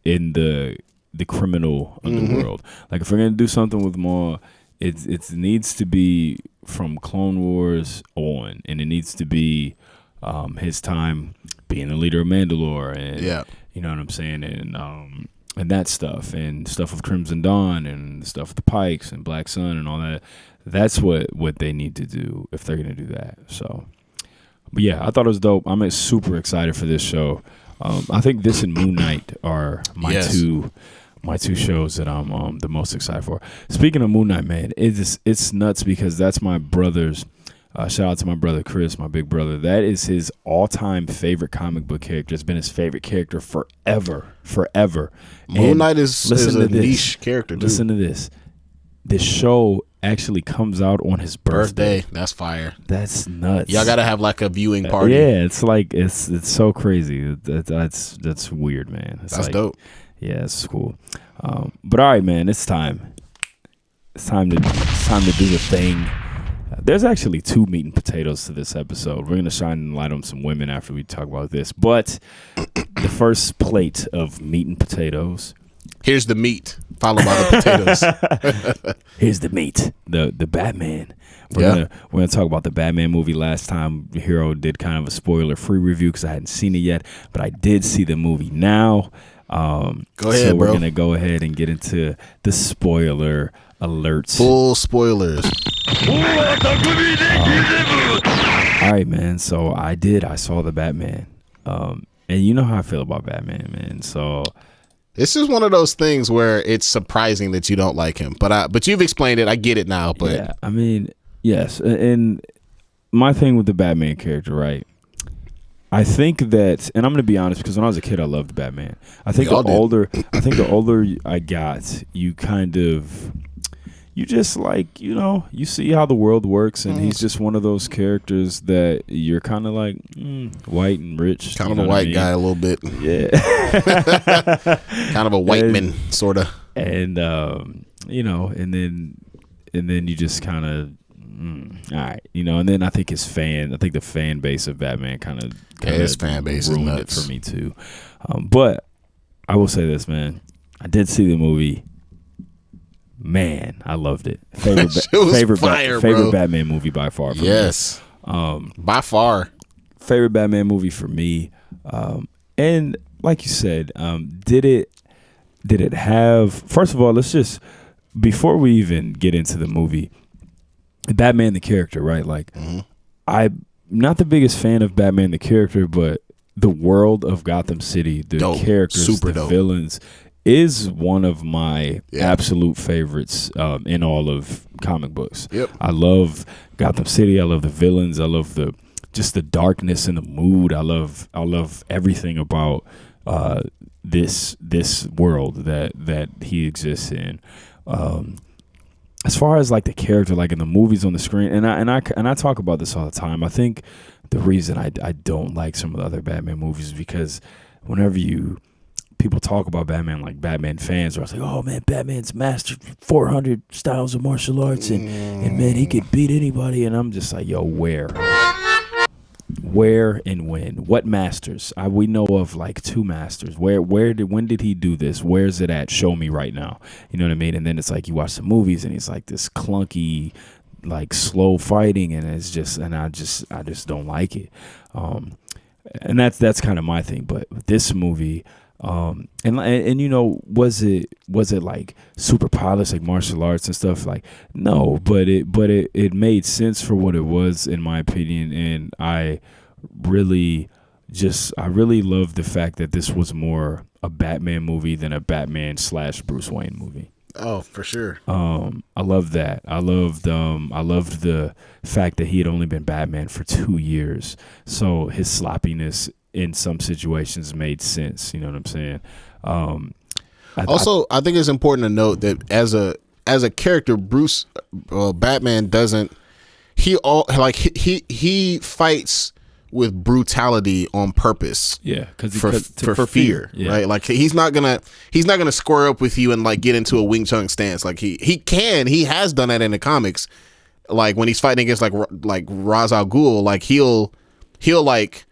[SPEAKER 4] in the criminal underworld. Like, if we're going to do something with Maul, it needs to be from Clone Wars on, and it needs to be his time being the leader of Mandalore, and you know what I'm saying, and that stuff, and stuff of Crimson Dawn, and stuff with the Pikes and Black Sun and all that. That's what they need to do if they're gonna do that. So, but yeah, I thought it was dope. I'm super excited for this show. I think this and Moon Knight are my two shows that I'm the most excited for. Speaking of Moon Knight, man, it's nuts because that's my brother's. Shout out to my brother Chris, my big brother. That is his all-time favorite comic book character. It's been his favorite character forever.
[SPEAKER 3] Moon Knight is a niche character, too.
[SPEAKER 4] Listen to this. This show actually comes out on his birthday.
[SPEAKER 3] That's fire.
[SPEAKER 4] That's nuts.
[SPEAKER 3] Y'all gotta have like a viewing party.
[SPEAKER 4] Yeah, it's like it's so crazy. That's weird, man.
[SPEAKER 3] That's dope.
[SPEAKER 4] Yeah, it's cool. But all right, man, it's time. It's time to do the thing. There's actually 2 meat and potatoes to this episode. We're gonna shine light on some women after we talk about this. But the first plate of meat and potatoes.
[SPEAKER 3] Here's the meat, followed by the potatoes.
[SPEAKER 4] Here's the meat, the Batman. We're gonna talk about the Batman movie. Last time Hir-O did kind of a spoiler-free review because I hadn't seen it yet, but I did see the movie now.
[SPEAKER 3] Go ahead,
[SPEAKER 4] so we're
[SPEAKER 3] bro.
[SPEAKER 4] gonna go ahead and get into the spoiler alerts.
[SPEAKER 3] Full spoilers.
[SPEAKER 4] All right, man. So I saw the Batman, and you know how I feel about Batman, man. So.
[SPEAKER 3] This is one of those things where it's surprising that you don't like him, but you've explained it. I get it now. But
[SPEAKER 4] yeah, I mean, yes, and my thing with the Batman character, right? I think that, and I'm going to be honest, because when I was a kid, I loved Batman. I think the older I got, you just like, you see how the world works, and he's just one of those characters that you're kind of like white and rich,
[SPEAKER 3] kind of a white guy a little bit,
[SPEAKER 4] yeah,
[SPEAKER 3] kind of a white man sort of,
[SPEAKER 4] and and then you just kind of. All right, and then I think the fan base of Batman kind of
[SPEAKER 3] his fan base
[SPEAKER 4] ruined
[SPEAKER 3] is nuts
[SPEAKER 4] it for me too. But I will say this, man, I did see the movie. Man, I loved it. Favorite Batman movie by far. For me.
[SPEAKER 3] By far.
[SPEAKER 4] Favorite Batman movie for me. And like you said, did it have? First of all, let's just before we even get into the movie. Batman the character, right? Like, I'm not the biggest fan of Batman the character, but the world of Gotham City, the characters, the villains, is one of my absolute favorites in all of comic books.
[SPEAKER 3] Yep.
[SPEAKER 4] I love Gotham City. I love the villains. I love the darkness and the mood. I love everything about this world that he exists in. As far as like the character, like in the movies on the screen, and I talk about this all the time. I think the reason I don't like some of the other Batman movies is because whenever people talk about Batman, like Batman fans are like, oh man, Batman's mastered 400 styles of martial arts, and man, he could beat anybody. And I'm just like, yo, where and when? What masters? We know of like 2 masters. When did he do this? Where's it at? Show me right now. You know what I mean? And then it's like you watch the movies and it's like this clunky, like slow fighting, and it's just, and I just don't like it. And that's kind of my thing. But this movie, was it like super polished, like martial arts and stuff? Like, no, but it made sense for what it was, in my opinion. And I really love the fact that this was more a Batman movie than a Batman / Bruce Wayne movie.
[SPEAKER 3] Oh, for sure.
[SPEAKER 4] I love that. I loved the fact that he had only been Batman for 2 years, so his sloppiness in some situations made sense. You know what I'm saying?
[SPEAKER 3] I think it's important to note that as a character, Batman doesn't. He fights with brutality on purpose.
[SPEAKER 4] Yeah,
[SPEAKER 3] for fear, right? Like he's not gonna square up with you and like get into a Wing Chun stance. Like he has done that in the comics. Like when he's fighting against like Ra's al Ghul, like he'll like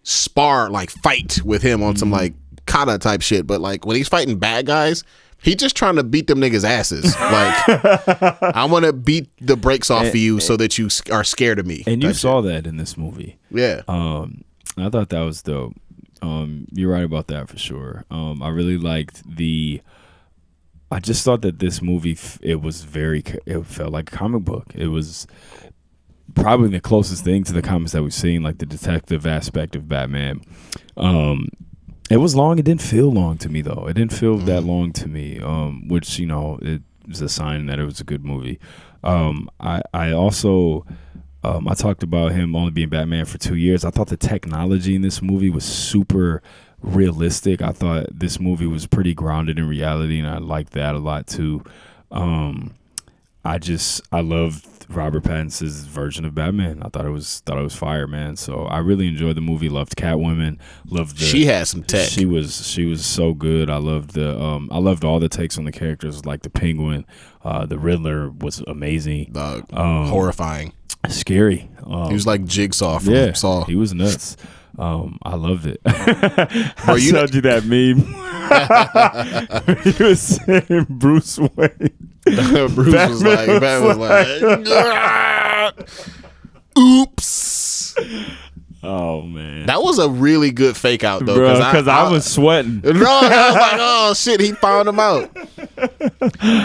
[SPEAKER 3] spar, like fight with him on some like kata type shit, but like when he's fighting bad guys, he just trying to beat them niggas' asses. Like, I want to beat the brakes off of you so that you are scared of me.
[SPEAKER 4] And you saw that in this movie.
[SPEAKER 3] Yeah.
[SPEAKER 4] I thought that was dope. You're right about that for sure. I really liked I just thought that this movie, it felt like a comic book. It was probably the closest thing to the comics that we've seen, like the detective aspect of Batman. It was long. It didn't feel long to me, though. It didn't feel that long to me, which, it was a sign that it was a good movie. I also, I talked about him only being Batman for 2 years. I thought the technology in this movie was super realistic. I thought this movie was pretty grounded in reality, and I liked that a lot, too. I loved Robert Pattinson's version of Batman. I thought it was fire, man. So I really enjoyed the movie. Loved Catwoman.
[SPEAKER 3] She had some tech.
[SPEAKER 4] She was so good. I loved I loved all the takes on the characters, like the Penguin. The Riddler was amazing.
[SPEAKER 3] Horrifying.
[SPEAKER 4] Scary.
[SPEAKER 3] He was like Jigsaw from Saw.
[SPEAKER 4] He was nuts. I loved it.
[SPEAKER 3] Bro,
[SPEAKER 4] I showed you that meme. He was saying Bruce Wayne.
[SPEAKER 3] Bruce was like, oops.
[SPEAKER 4] Oh man,
[SPEAKER 3] that was a really good fake out though,
[SPEAKER 4] because I was sweating.
[SPEAKER 3] No, I was like, oh shit, he found him out.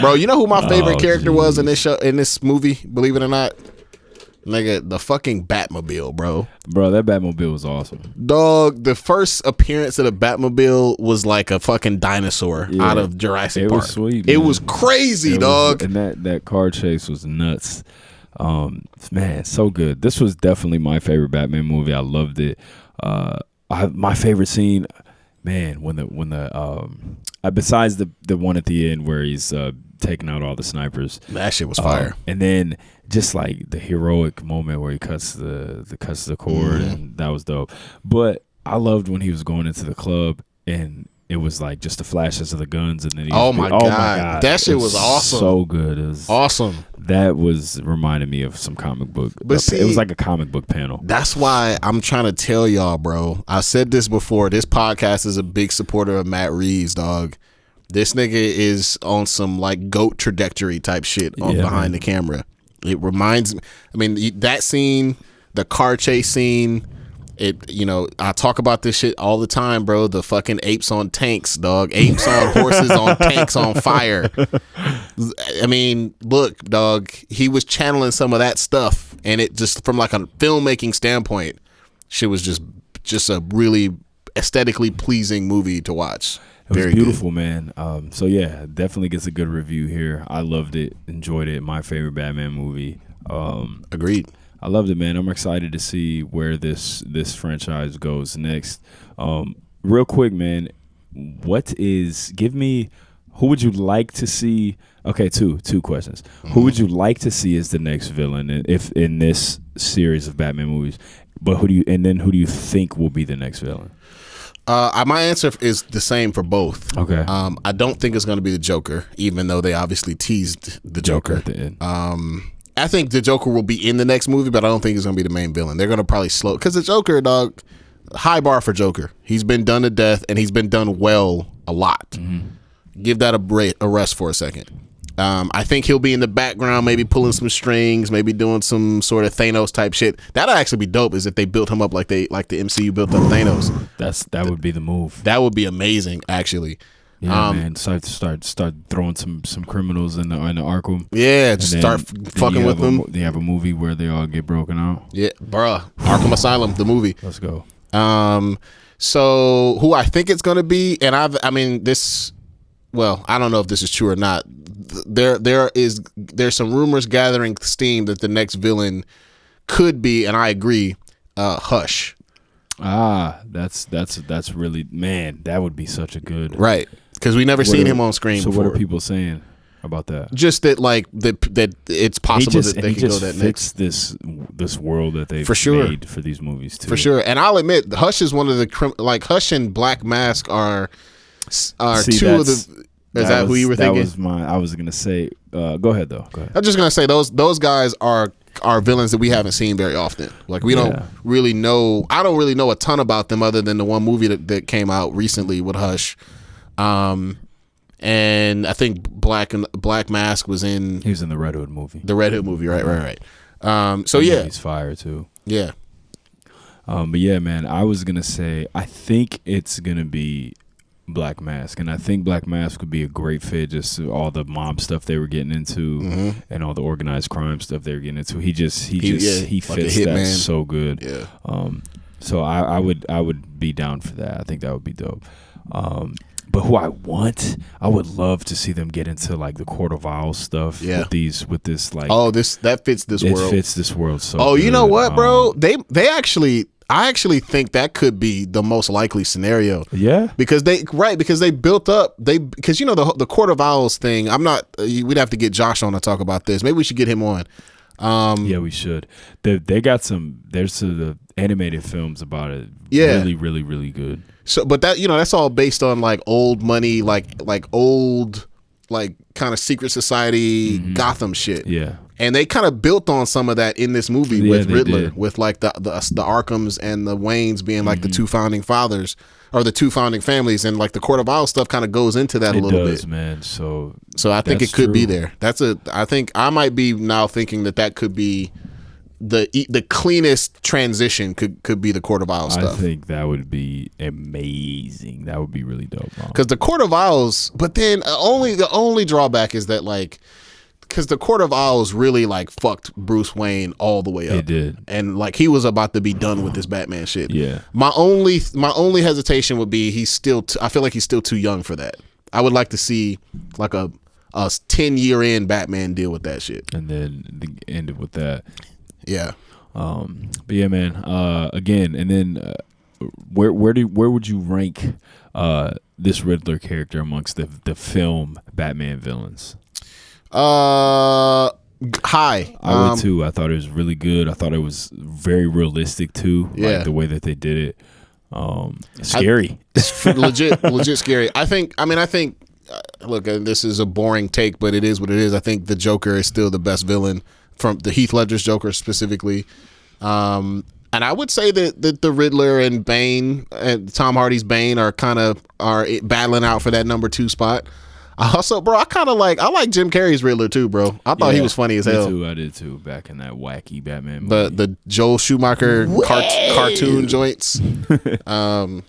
[SPEAKER 3] Bro, you know who my favorite character was in this movie? Believe it or not, nigga, the fucking Batmobile, bro.
[SPEAKER 4] Bro, that Batmobile was awesome.
[SPEAKER 3] Dog, the first appearance of the Batmobile was like a fucking dinosaur out of Jurassic Park.
[SPEAKER 4] It was sweet.
[SPEAKER 3] It was crazy, dog.
[SPEAKER 4] And that car chase was nuts. Man, so good. This was definitely my favorite Batman movie. I loved it. My favorite scene, man, when the besides the one at the end where he's taking out all the snipers.
[SPEAKER 3] That shit was fire.
[SPEAKER 4] And then just like the heroic moment where he cuts the cord, and that was dope. But I loved when he was going into the club and it was like just the flashes of the guns, and then
[SPEAKER 3] oh my god, that shit was awesome.
[SPEAKER 4] So good. It was
[SPEAKER 3] awesome.
[SPEAKER 4] That was reminded me of some comic book. But see, it was like a comic book panel.
[SPEAKER 3] That's why I'm trying to tell y'all, bro. I said this before. This podcast is a big supporter of Matt Reeves, dog. This nigga is on some like GOAT trajectory type shit behind the camera. It reminds me. I mean, that scene, the car chase scene. I talk about this shit all the time, bro. The fucking apes on tanks, dog. Apes on horses on tanks on fire. I mean, look, dog. He was channeling some of that stuff, and it just from like a filmmaking standpoint, shit was just a really aesthetically pleasing movie to watch.
[SPEAKER 4] It was beautiful, man. So yeah, definitely gets a good review here. I loved it, enjoyed it. My favorite Batman movie.
[SPEAKER 3] Agreed.
[SPEAKER 4] I loved it, man. I'm excited to see where this franchise goes next. Real quick, man, who would you like to see? Okay, two questions. Mm-hmm. Who would you like to see as the next villain if in this series of Batman movies? But who do you think will be the next villain?
[SPEAKER 3] My answer is the same for both.
[SPEAKER 4] Okay.
[SPEAKER 3] I don't think it's going to be the Joker, even though they obviously teased the Joker
[SPEAKER 4] at the end.
[SPEAKER 3] I think the Joker will be in the next movie, but I don't think he's going to be the main villain. They're going to probably slow, because the Joker, dog, high bar for Joker. He's been done to death, and he's been done well a lot. Mm-hmm. Give that a rest for a second. I think he'll be in the background, maybe pulling some strings, maybe doing some sort of Thanos type shit. That'd actually be dope, is if they built him up like the MCU built up Thanos.
[SPEAKER 4] That would be the move.
[SPEAKER 3] That would be amazing, actually.
[SPEAKER 4] Yeah, man. Start throwing some criminals in the Arkham.
[SPEAKER 3] Yeah, just start fucking with them.
[SPEAKER 4] They have a movie where they all get broken out.
[SPEAKER 3] Yeah, bruh. Arkham Asylum, the movie.
[SPEAKER 4] Let's go.
[SPEAKER 3] So who I think it's gonna be, and I don't know if this is true or not. There's some rumors gathering steam that the next villain could be, and I agree, Hush.
[SPEAKER 4] That's really, man, that would be such a good,
[SPEAKER 3] right? Because we never seen him on screen.
[SPEAKER 4] So
[SPEAKER 3] before.
[SPEAKER 4] What are people saying about that?
[SPEAKER 3] Just that, like that it's possible that they can go that next.
[SPEAKER 4] This world that they've made for these movies too.
[SPEAKER 3] For sure, and I'll admit, Hush is one of the Hush and Black Mask are two of the. Is that who you were thinking?
[SPEAKER 4] I was gonna say. Go ahead though. Go ahead.
[SPEAKER 3] I'm just gonna say those guys are are villains that we haven't seen very often. Like we don't really know. I don't really know a ton about them other than the one movie that came out recently with Hush. And I think Black Mask was in.
[SPEAKER 4] He was in the Red Hood movie.
[SPEAKER 3] The Red Hood movie, right. So yeah,
[SPEAKER 4] he's fire too.
[SPEAKER 3] Yeah.
[SPEAKER 4] But yeah, man, I was gonna say I think it's gonna be Black Mask, and I think Black Mask would be a great fit. Just all the mob stuff they were getting into, and all the organized crime stuff they were getting into. He fits like that so good.
[SPEAKER 3] Yeah.
[SPEAKER 4] So I would be down for that. I think that would be dope. But who I would love to see them get into like the Court of Owls stuff.
[SPEAKER 3] Yeah.
[SPEAKER 4] With this like.
[SPEAKER 3] Oh, that fits this world.
[SPEAKER 4] It fits this world so.
[SPEAKER 3] Oh,
[SPEAKER 4] good.
[SPEAKER 3] You know what, bro? I actually think that could be the most likely scenario.
[SPEAKER 4] Yeah.
[SPEAKER 3] Because they built up because you know the Court of Owls thing. We'd have to get Josh on to talk about this. Maybe we should get him on.
[SPEAKER 4] Yeah, we should. They got there's the animated films about it.
[SPEAKER 3] Yeah.
[SPEAKER 4] Really, really, really good.
[SPEAKER 3] So, but that that's all based on like old money, like old like kind of secret society Gotham shit.
[SPEAKER 4] Yeah.
[SPEAKER 3] And they kind of built on some of that in this movie with Riddler,
[SPEAKER 4] did.
[SPEAKER 3] with like the Arkhams and the Waynes being like the two founding fathers or the two founding families, and like the Court of Owls stuff kind of goes into that a little bit,
[SPEAKER 4] man. So
[SPEAKER 3] I think it could be there. I think I might be now thinking that could be the cleanest transition could be the Court of Owls stuff.
[SPEAKER 4] I think that would be amazing. That would be really dope.
[SPEAKER 3] Because the Court of Owls, but then the only drawback is that like. Because the Court of Owls really like fucked Bruce Wayne all the way up.
[SPEAKER 4] It did,
[SPEAKER 3] and like he was about to be done with this Batman shit.
[SPEAKER 4] Yeah.
[SPEAKER 3] My only hesitation would be I feel like he's still too young for that. I would like to see like a 10-year in Batman deal with that shit,
[SPEAKER 4] and then end it with that.
[SPEAKER 3] Yeah.
[SPEAKER 4] But yeah, man. Again, and then where would you rank this Riddler character amongst the film Batman villains?
[SPEAKER 3] High.
[SPEAKER 4] I would too. I thought it was really good. I thought it was very realistic too.
[SPEAKER 3] Yeah.
[SPEAKER 4] Like the way that they did it. Scary.
[SPEAKER 3] legit scary. I think look, this is a boring take, but it is what it is. I think the Joker is still the best villain from the Heath Ledger's Joker specifically. And I would say that the Riddler and Bane and Tom Hardy's Bane are battling out for that number 2 spot. Also, bro, I like Jim Carrey's Riddler too, bro. I thought he was funny as hell.
[SPEAKER 4] I did too. Back in that wacky Batman movie.
[SPEAKER 3] The Joel Schumacher cartoon joints. I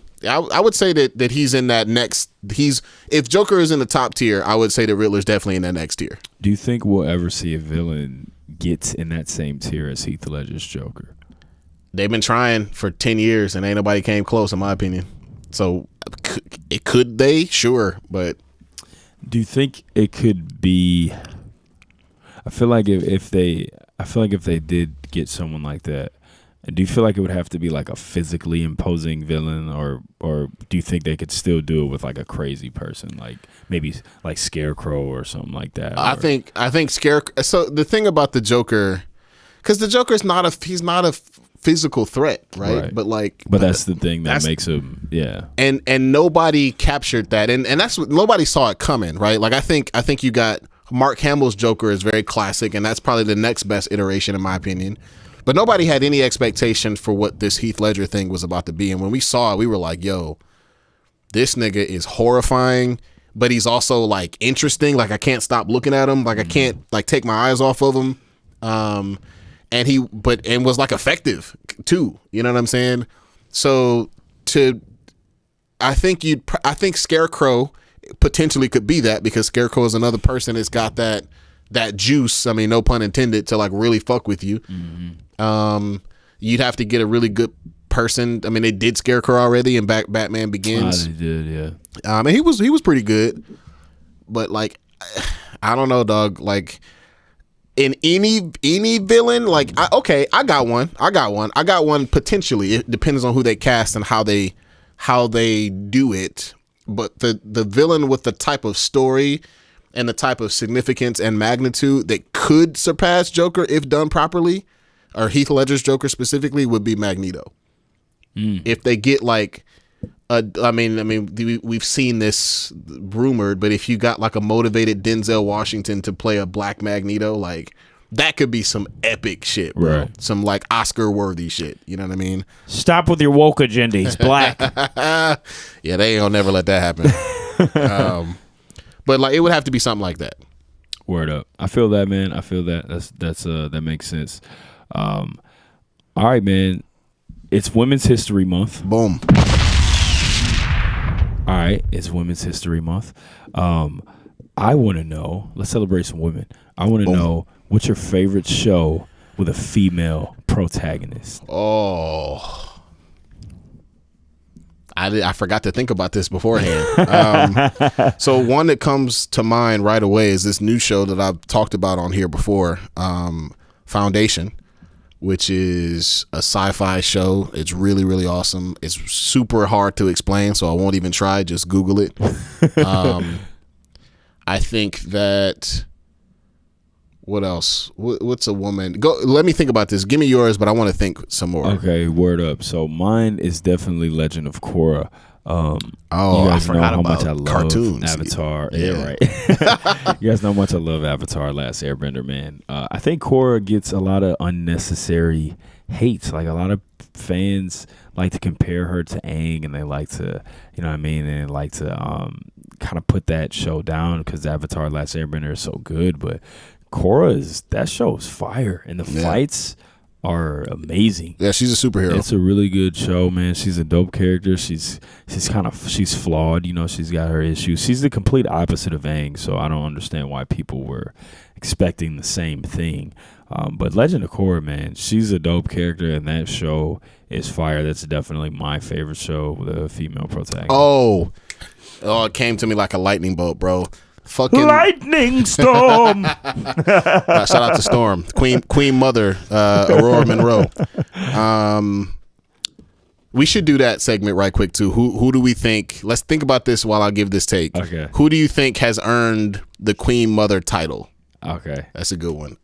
[SPEAKER 3] would say that he's in that next. If Joker is in the top tier, I would say that Riddler's definitely in that next tier.
[SPEAKER 4] Do you think we'll ever see a villain get in that same tier as Heath Ledger's Joker?
[SPEAKER 3] They've been trying for 10 years and ain't nobody came close, in my opinion. So, could they? Sure, but.
[SPEAKER 4] Do you think it could be? I feel like if they did get someone like that, do you feel like it would have to be like a physically imposing villain, or do you think they could still do it with like a crazy person, like maybe like Scarecrow or something like that?
[SPEAKER 3] I think Scarecrow. So the thing about the Joker, because the Joker's he's not a physical threat, right? But
[SPEAKER 4] that's the thing that makes him, yeah.
[SPEAKER 3] And nobody captured that, and that's what nobody saw it coming, right? Like I think you got Mark Hamill's Joker is very classic, and that's probably the next best iteration in my opinion. But nobody had any expectation for what this Heath Ledger thing was about to be, and when we saw it, we were like, "Yo, this nigga is horrifying." But he's also like interesting. Like I can't stop looking at him. Like I can't like take my eyes off of him. And was like effective too. You know what I'm saying? So I think Scarecrow potentially could be that, because Scarecrow is another person that's got that juice. I mean, no pun intended, to like really fuck with you. You'd have to get a really good person. I mean, they did Scarecrow already in Batman Begins.
[SPEAKER 4] They did, yeah.
[SPEAKER 3] And he was pretty good, but like, I don't know, dog. Like in any villain, like I got one potentially. It depends on who they cast and how they do it. But the villain with the type of story and the type of significance and magnitude that could surpass Joker if done properly, or Heath Ledger's Joker specifically, would be Magneto. If they get like we've seen this rumored, but if you got like a motivated Denzel Washington to play a black Magneto, like That could be some epic shit, bro.
[SPEAKER 4] Right.
[SPEAKER 3] Some like Oscar worthy shit. You know what I mean?
[SPEAKER 4] Stop with your woke agenda. He's black.
[SPEAKER 3] Yeah, they ain't gonna never let that happen. But like, it would have to be something like that.
[SPEAKER 4] Word up. I feel that, man. I feel that. That makes sense. All right, man. It's Women's History Month.
[SPEAKER 3] Boom.
[SPEAKER 4] All right, it's Women's History Month. I want to know. Let's celebrate some women. I want to know what's your favorite show with a female protagonist.
[SPEAKER 3] Oh, I forgot to think about this beforehand. So one that comes to mind right away is this new show that I've talked about on here before, Foundation, which is a sci-fi show. It's really, really awesome. It's super hard to explain, so I won't even try. Just Google it. I think that... What else? What's a woman? Go. Let me think about this. Give me yours, but I want to think some more.
[SPEAKER 4] Okay, word up. So mine is definitely Legend of Korra.
[SPEAKER 3] I forgot about
[SPEAKER 4] I love
[SPEAKER 3] cartoons.
[SPEAKER 4] Avatar.
[SPEAKER 3] Yeah.
[SPEAKER 4] Right. You guys know how much I love Avatar: Last Airbender, man. I think Korra gets a lot of unnecessary hate. Like a lot of fans like to compare her to Aang, and they like to, you know what I mean, and they like to kind of put that show down because Avatar: Last Airbender is so good, but that show is fire, and the fights are amazing.
[SPEAKER 3] Yeah, she's a superhero.
[SPEAKER 4] It's a really good show, man. She's a dope character. She's flawed, you know. She's got her issues. She's the complete opposite of Aang, so I don't understand why people were expecting the same thing. But Legend of Korra, man, she's a dope character, and that show is fire. That's definitely my favorite show with a female protagonist.
[SPEAKER 3] Oh, it came to me like a lightning bolt, bro. Fucking
[SPEAKER 4] lightning storm.
[SPEAKER 3] Shout out to Storm, Queen Mother, Aurora Monroe. We should do that segment right quick too. Who do we think? Let's think about this while I give this take.
[SPEAKER 4] Okay.
[SPEAKER 3] Who do you think has earned the Queen Mother title?
[SPEAKER 4] Okay,
[SPEAKER 3] that's a good one.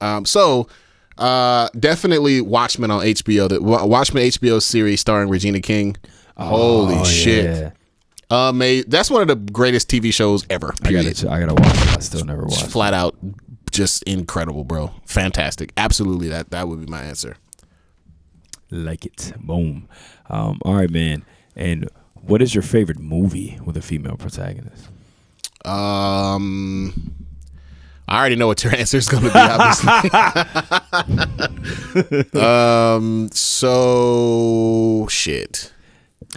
[SPEAKER 3] Definitely Watchmen on HBO. The Watchmen HBO series starring Regina King. Holy shit. Yeah. That's one of the greatest TV shows ever.
[SPEAKER 4] I gotta watch it. I still never watched it.
[SPEAKER 3] Flat out, just incredible, bro. Fantastic. Absolutely, that would be my answer.
[SPEAKER 4] Like it. Boom. All right, man. And what is your favorite movie with a female protagonist?
[SPEAKER 3] I already know what your answer is going to be, obviously. So shit.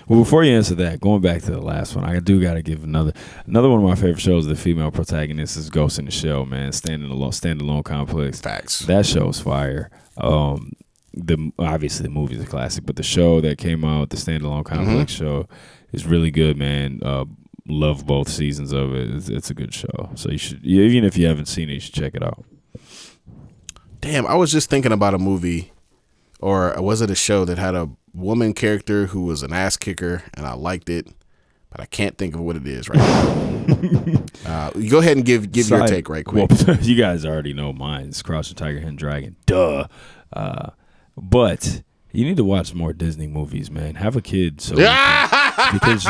[SPEAKER 4] Well, before you answer that, going back to the last one, I do got to give another one of my favorite shows. The female protagonist is Ghost in the Shell, man. Standalone complex.
[SPEAKER 3] Facts. That
[SPEAKER 4] show's fire. Obviously the movie's a classic, but the show that came out, the standalone complex show, is really good, man. Love both seasons of it. It's a good show. So you should, even if you haven't seen it, you should check it out.
[SPEAKER 3] Damn, I was just thinking about a movie, or was it a show that had a woman character who was an ass kicker, and I liked it, but I can't think of what it is right now. Go ahead and give your take right quick.
[SPEAKER 4] Well, you guys already know mine. It's Crouching Tiger, Hidden Dragon. Duh. But you need to watch more Disney movies, man. Have a kid, so because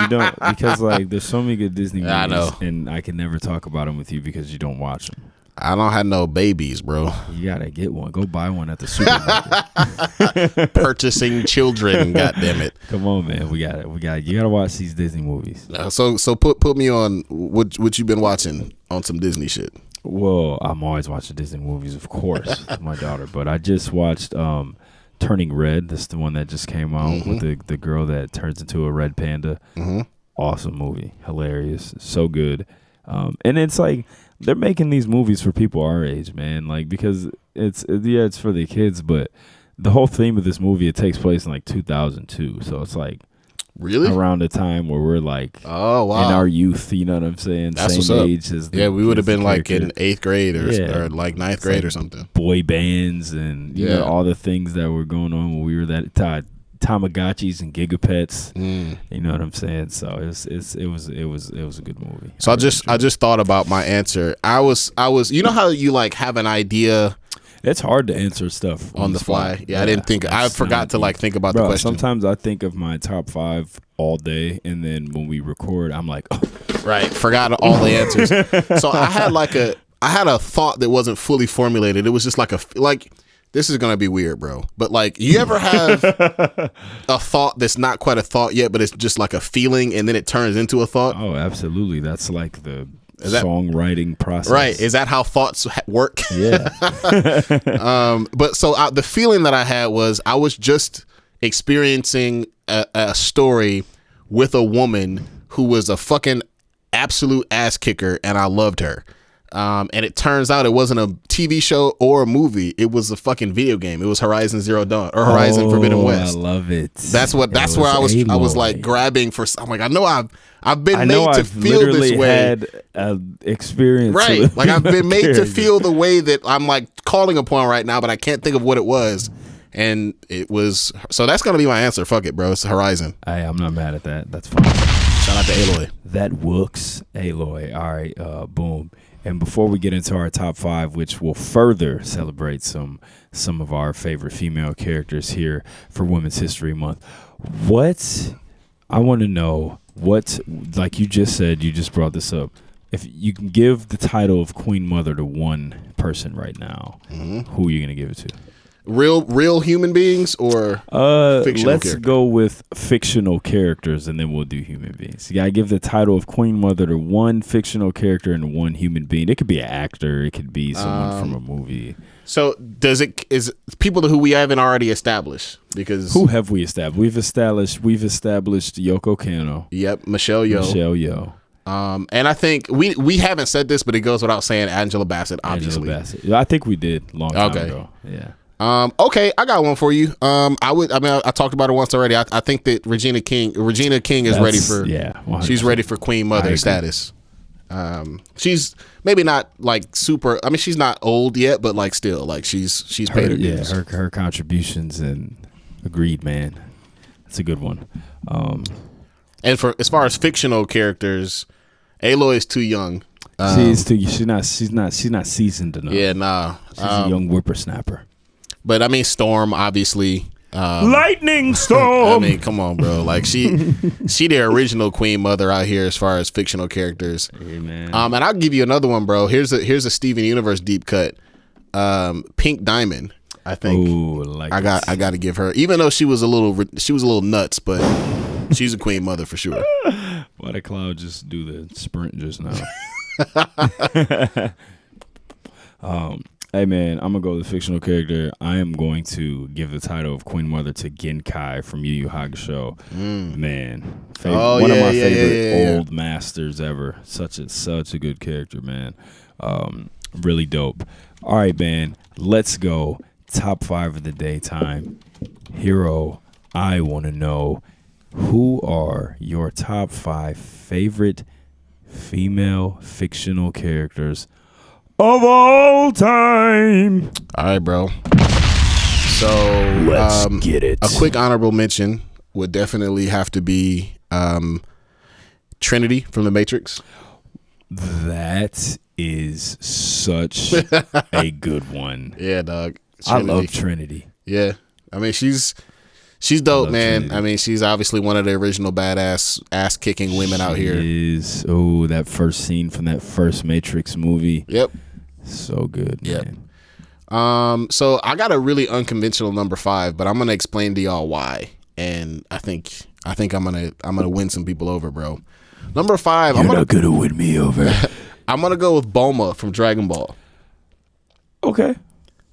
[SPEAKER 4] like there's so many good Disney movies,
[SPEAKER 3] I know,
[SPEAKER 4] and I can never talk about them with you because you don't watch them.
[SPEAKER 3] I don't have no babies, bro.
[SPEAKER 4] You gotta get one. Go buy one at the supermarket.
[SPEAKER 3] Purchasing children, goddamn it!
[SPEAKER 4] Come on, man. We got it. You gotta watch these Disney movies.
[SPEAKER 3] So put me on what you've been watching on some Disney shit.
[SPEAKER 4] Well, I'm always watching Disney movies, of course, with my daughter. But I just watched Turning Red. That's the one that just came out with the girl that turns into a red panda. Awesome movie, hilarious, so good. And it's like they're making these movies for people our age, man. Like because it's for the kids, but the whole theme of this movie, it takes place in like 2002, so it's like
[SPEAKER 3] really
[SPEAKER 4] around the time where we're like,
[SPEAKER 3] oh wow,
[SPEAKER 4] in our youth, you know what I'm saying?
[SPEAKER 3] That's
[SPEAKER 4] same age as
[SPEAKER 3] we would have been like in 8th grade or like 9th grade or something.
[SPEAKER 4] Boy bands and you know all the things that were going on when we were that Tamagotchis and Gigapets. You know what I'm saying? So it was a good movie.
[SPEAKER 3] So I just thought about my answer. I was you know how you like have an idea.
[SPEAKER 4] It's hard to answer stuff
[SPEAKER 3] on the fly. Yeah, I didn't think. I forgot to like think about the question.
[SPEAKER 4] Sometimes I think of my top 5 all day, and then when we record, I'm like, oh.
[SPEAKER 3] Right, forgot all the answers. So I had like I had a thought that wasn't fully formulated. It was just like this is gonna be weird, bro. But like, you ever have a thought that's not quite a thought yet, but it's just like a feeling, and then it turns into a thought?
[SPEAKER 4] Oh, absolutely. That's like the songwriting process,
[SPEAKER 3] right? Is that how thoughts work?
[SPEAKER 4] Yeah.
[SPEAKER 3] But so the feeling that I had was I was just experiencing a story with a woman who was a fucking absolute ass kicker, and I loved her. And it turns out it wasn't a TV show or a movie. It was a fucking video game. It was Horizon Zero Dawn or Horizon Forbidden West.
[SPEAKER 4] I love it.
[SPEAKER 3] That's where I was like grabbing for. I'm like, I know I've been made to feel this way.
[SPEAKER 4] Had an experience,
[SPEAKER 3] right? Like I've been made to feel the way that I'm like calling upon right now, but I can't think of what it was. And it was, so that's gonna be my answer. Fuck it, bro. It's Horizon.
[SPEAKER 4] I'm not mad at that. That's fine.
[SPEAKER 3] Shout out to Aloy.
[SPEAKER 4] That works, Aloy. All right, boom. And before we get into our top 5, which will further celebrate some of our favorite female characters here for Women's History Month, I want to know like you just said, you just brought this up. If you can give the title of Queen Mother to one person right now, who are you gonna give it to?
[SPEAKER 3] Real human beings or fictional
[SPEAKER 4] let's go with fictional characters, and then we'll do human beings. You gotta give the title of Queen Mother to one fictional character and one human being. It could be an actor, it could be someone from a movie.
[SPEAKER 3] So is people who we haven't already established? Because
[SPEAKER 4] who have we established? We've established Yoko Kanno.
[SPEAKER 3] Yep, Michelle Yeoh. And I think we haven't said this, but it goes without saying, Angela Bassett, obviously.
[SPEAKER 4] Angela Bassett. I think we did long time ago. Yeah.
[SPEAKER 3] Okay, I got one for you. I talked about it once already. I think that Regina King is ready for. Yeah, 100%. She's ready for Queen Mother status. She's maybe not like super. I mean, she's not old yet, but like still, like she's paid her dues.
[SPEAKER 4] Yeah, her contributions, and agreed, man. That's a good one.
[SPEAKER 3] And for as far as fictional characters, Aloy is too young.
[SPEAKER 4] She's not seasoned enough.
[SPEAKER 3] Yeah, nah.
[SPEAKER 4] She's a young whippersnapper.
[SPEAKER 3] But I mean, Storm, obviously.
[SPEAKER 4] Lightning Storm.
[SPEAKER 3] I mean, come on, bro. Like she the original Queen Mother out here as far as fictional characters.
[SPEAKER 4] Hey, man.
[SPEAKER 3] And I'll give you another one, bro. Here's a Steven Universe deep cut. Pink Diamond. I think.
[SPEAKER 4] Ooh,
[SPEAKER 3] I got to give her, even though she was a little nuts, but she's a Queen Mother for sure.
[SPEAKER 4] Why did Cloud just do the sprint just now? Hey man, I'm gonna go with the fictional character. I am going to give the title of Queen Mother to Genkai from Yu Yu Hakusho. Man, one of my favorite old masters ever. Such a good character, man. Really dope. All right, man. Let's go. Top 5 of the day time. Hir-O, I want to know, who are your top 5 favorite female fictional characters of all time?
[SPEAKER 3] All right, bro. So
[SPEAKER 4] let's get it.
[SPEAKER 3] A quick honorable mention would definitely have to be Trinity from The Matrix.
[SPEAKER 4] That is such a good one.
[SPEAKER 3] Yeah, dog.
[SPEAKER 4] Trinity. I love Trinity.
[SPEAKER 3] Yeah, I mean she's dope, man. Trinity. I mean, she's obviously one of the original badass ass kicking women out here.
[SPEAKER 4] Is that first scene from that first Matrix movie?
[SPEAKER 3] Yep.
[SPEAKER 4] So good, man.
[SPEAKER 3] So I got a really unconventional number 5, but I'm gonna explain to y'all why. And I think I'm gonna win some people over, bro. Number 5.
[SPEAKER 4] You're not gonna win me over.
[SPEAKER 3] I'm gonna go with Bulma from Dragon Ball.
[SPEAKER 4] Okay.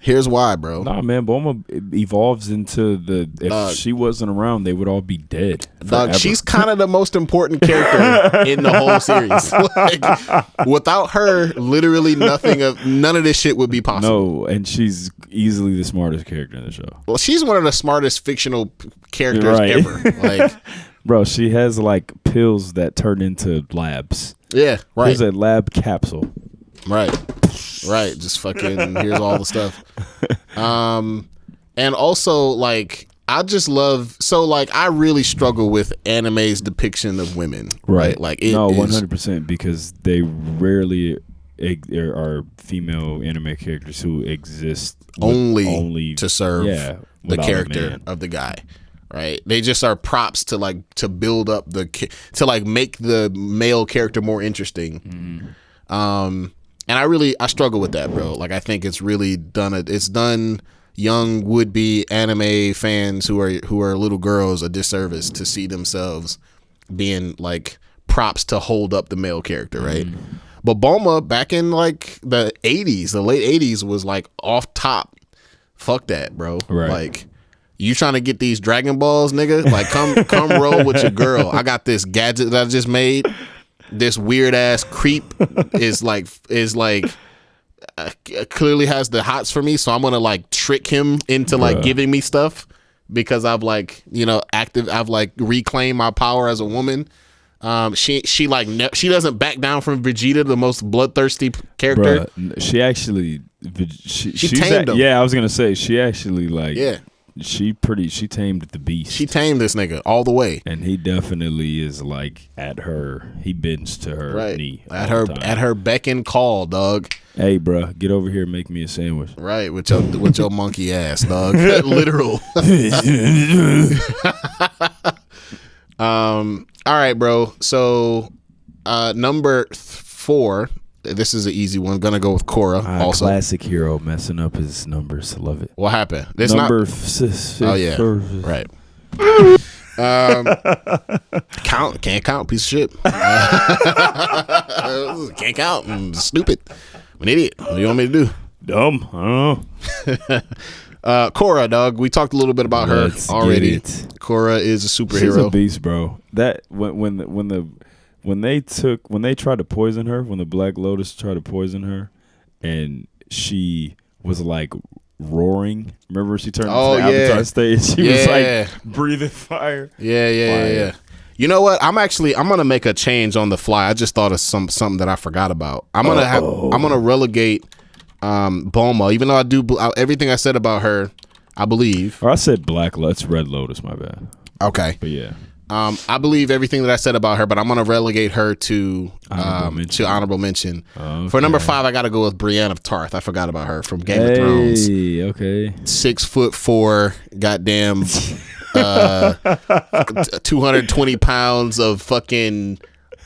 [SPEAKER 3] Here's why, bro.
[SPEAKER 4] Nah, man, Bulma evolves into if she wasn't around, they would all be dead.
[SPEAKER 3] Dog, she's kind of the most important character in the whole series. Like, without her, literally none of this shit would be possible.
[SPEAKER 4] No, and she's easily the smartest character in the show.
[SPEAKER 3] Well, she's one of the smartest fictional characters ever. Like,
[SPEAKER 4] bro, she has like pills that turn into labs.
[SPEAKER 3] Yeah, right.
[SPEAKER 4] There's a lab capsule.
[SPEAKER 3] Right, just fucking here's all the stuff. And also, like, I just love, so like I really struggle with anime's depiction of women. Right. Like it
[SPEAKER 4] 100%, because they rarely there are female anime characters who exist
[SPEAKER 3] only to serve the character of the guy. Right, they just are props to build up to make the male character more interesting. And I struggle with that, bro. Like I think it's really done young would-be anime fans who are little girls a disservice to see themselves being like props to hold up the male character, right? But Bulma back in like the 80s, the late 80s was like off top. Fuck that, bro.
[SPEAKER 4] Right.
[SPEAKER 3] Like you trying to get these Dragon Balls, nigga? Like come roll with your girl. I got this gadget that I just made. This weird ass creep is like clearly has the hots for me, so I'm gonna like trick him into like giving me stuff because I've like I've like reclaimed my power as a woman. She doesn't back down from Vegeta, the most bloodthirsty character.
[SPEAKER 4] Bruh, she actually
[SPEAKER 3] she tamed him.
[SPEAKER 4] Yeah, I was gonna say she actually like she tamed the beast.
[SPEAKER 3] She tamed this nigga all the way,
[SPEAKER 4] and he definitely is like he bends to her knee
[SPEAKER 3] at her beck and call, dog.
[SPEAKER 4] Hey, bruh, get over here and make me a sandwich.
[SPEAKER 3] Right, with your monkey ass, dog. Literal. All right, bro. So, number 4. This is an easy one. Gonna go with Korra. Also,
[SPEAKER 4] classic Hir-O messing up his numbers. I love it.
[SPEAKER 3] What happened?
[SPEAKER 4] This number 6.
[SPEAKER 3] Oh yeah, right. Can't count. Piece of shit. Can't count. I'm stupid. I'm an idiot. What do you want me to do?
[SPEAKER 4] Dumb. I don't know.
[SPEAKER 3] Korra, dog. We talked a little bit about her already. Korra is a superhero.
[SPEAKER 4] She's a beast, bro. That when they tried to poison her, when the Black Lotus tried to poison her, and she was like roaring. Remember she turned into the Avatar stage? She was like breathing fire.
[SPEAKER 3] Yeah. You know what? I'm gonna make a change on the fly. I just thought of something that I forgot about. I'm gonna relegate Bulma, even though I do everything I said about her, I believe.
[SPEAKER 4] Or I said Black Lotus, Red Lotus, my bad.
[SPEAKER 3] Okay.
[SPEAKER 4] But yeah.
[SPEAKER 3] I believe everything that I said about her, but I'm gonna relegate her to honorable mention. Okay. For number 5, I gotta go with Brienne of Tarth. I forgot about her from Game of Thrones.
[SPEAKER 4] Okay.
[SPEAKER 3] 6'4", goddamn 220 pounds of fucking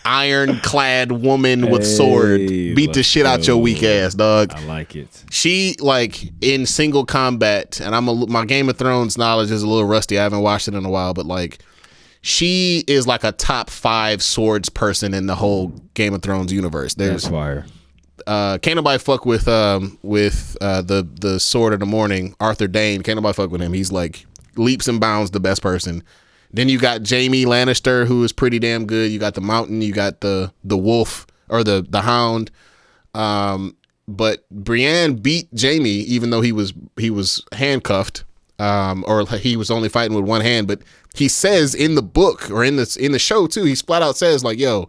[SPEAKER 3] ironclad woman with sword. Beat the shit out your weak ass, dog.
[SPEAKER 4] I like it.
[SPEAKER 3] She like in single combat, and my Game of Thrones knowledge is a little rusty. I haven't watched it in a while, but like she is like a top 5 swords person in the whole Game of Thrones universe.
[SPEAKER 4] That's fire.
[SPEAKER 3] Can't nobody fuck with the Sword of the Morning, Arthur Dayne. Can't nobody fuck with him. He's like leaps and bounds the best person. Then you got Jaime Lannister, who is pretty damn good. You got the Mountain. You got the Wolf or the Hound. But Brienne beat Jaime, even though he was handcuffed, or he was only fighting with one hand. But he says in the book or in the show too, he flat out says like, "Yo,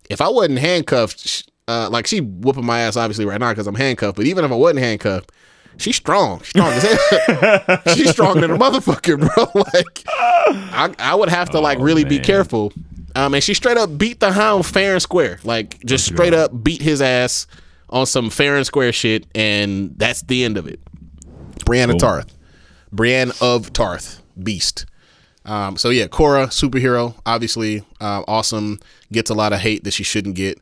[SPEAKER 3] if I wasn't handcuffed, like she whooping my ass obviously right now because I'm handcuffed. But even if I wasn't handcuffed, she's strong. She's strong as hell. She's stronger than a motherfucker, bro. Like I would have to really be careful. And she straight up beat the Hound fair and square. Like just straight up beat his ass on some fair and square shit, and that's the end of it. Brienne of Tarth. Brienne of Tarth. Beast. So yeah, Korra, superhero, obviously, awesome. Gets a lot of hate that she shouldn't get.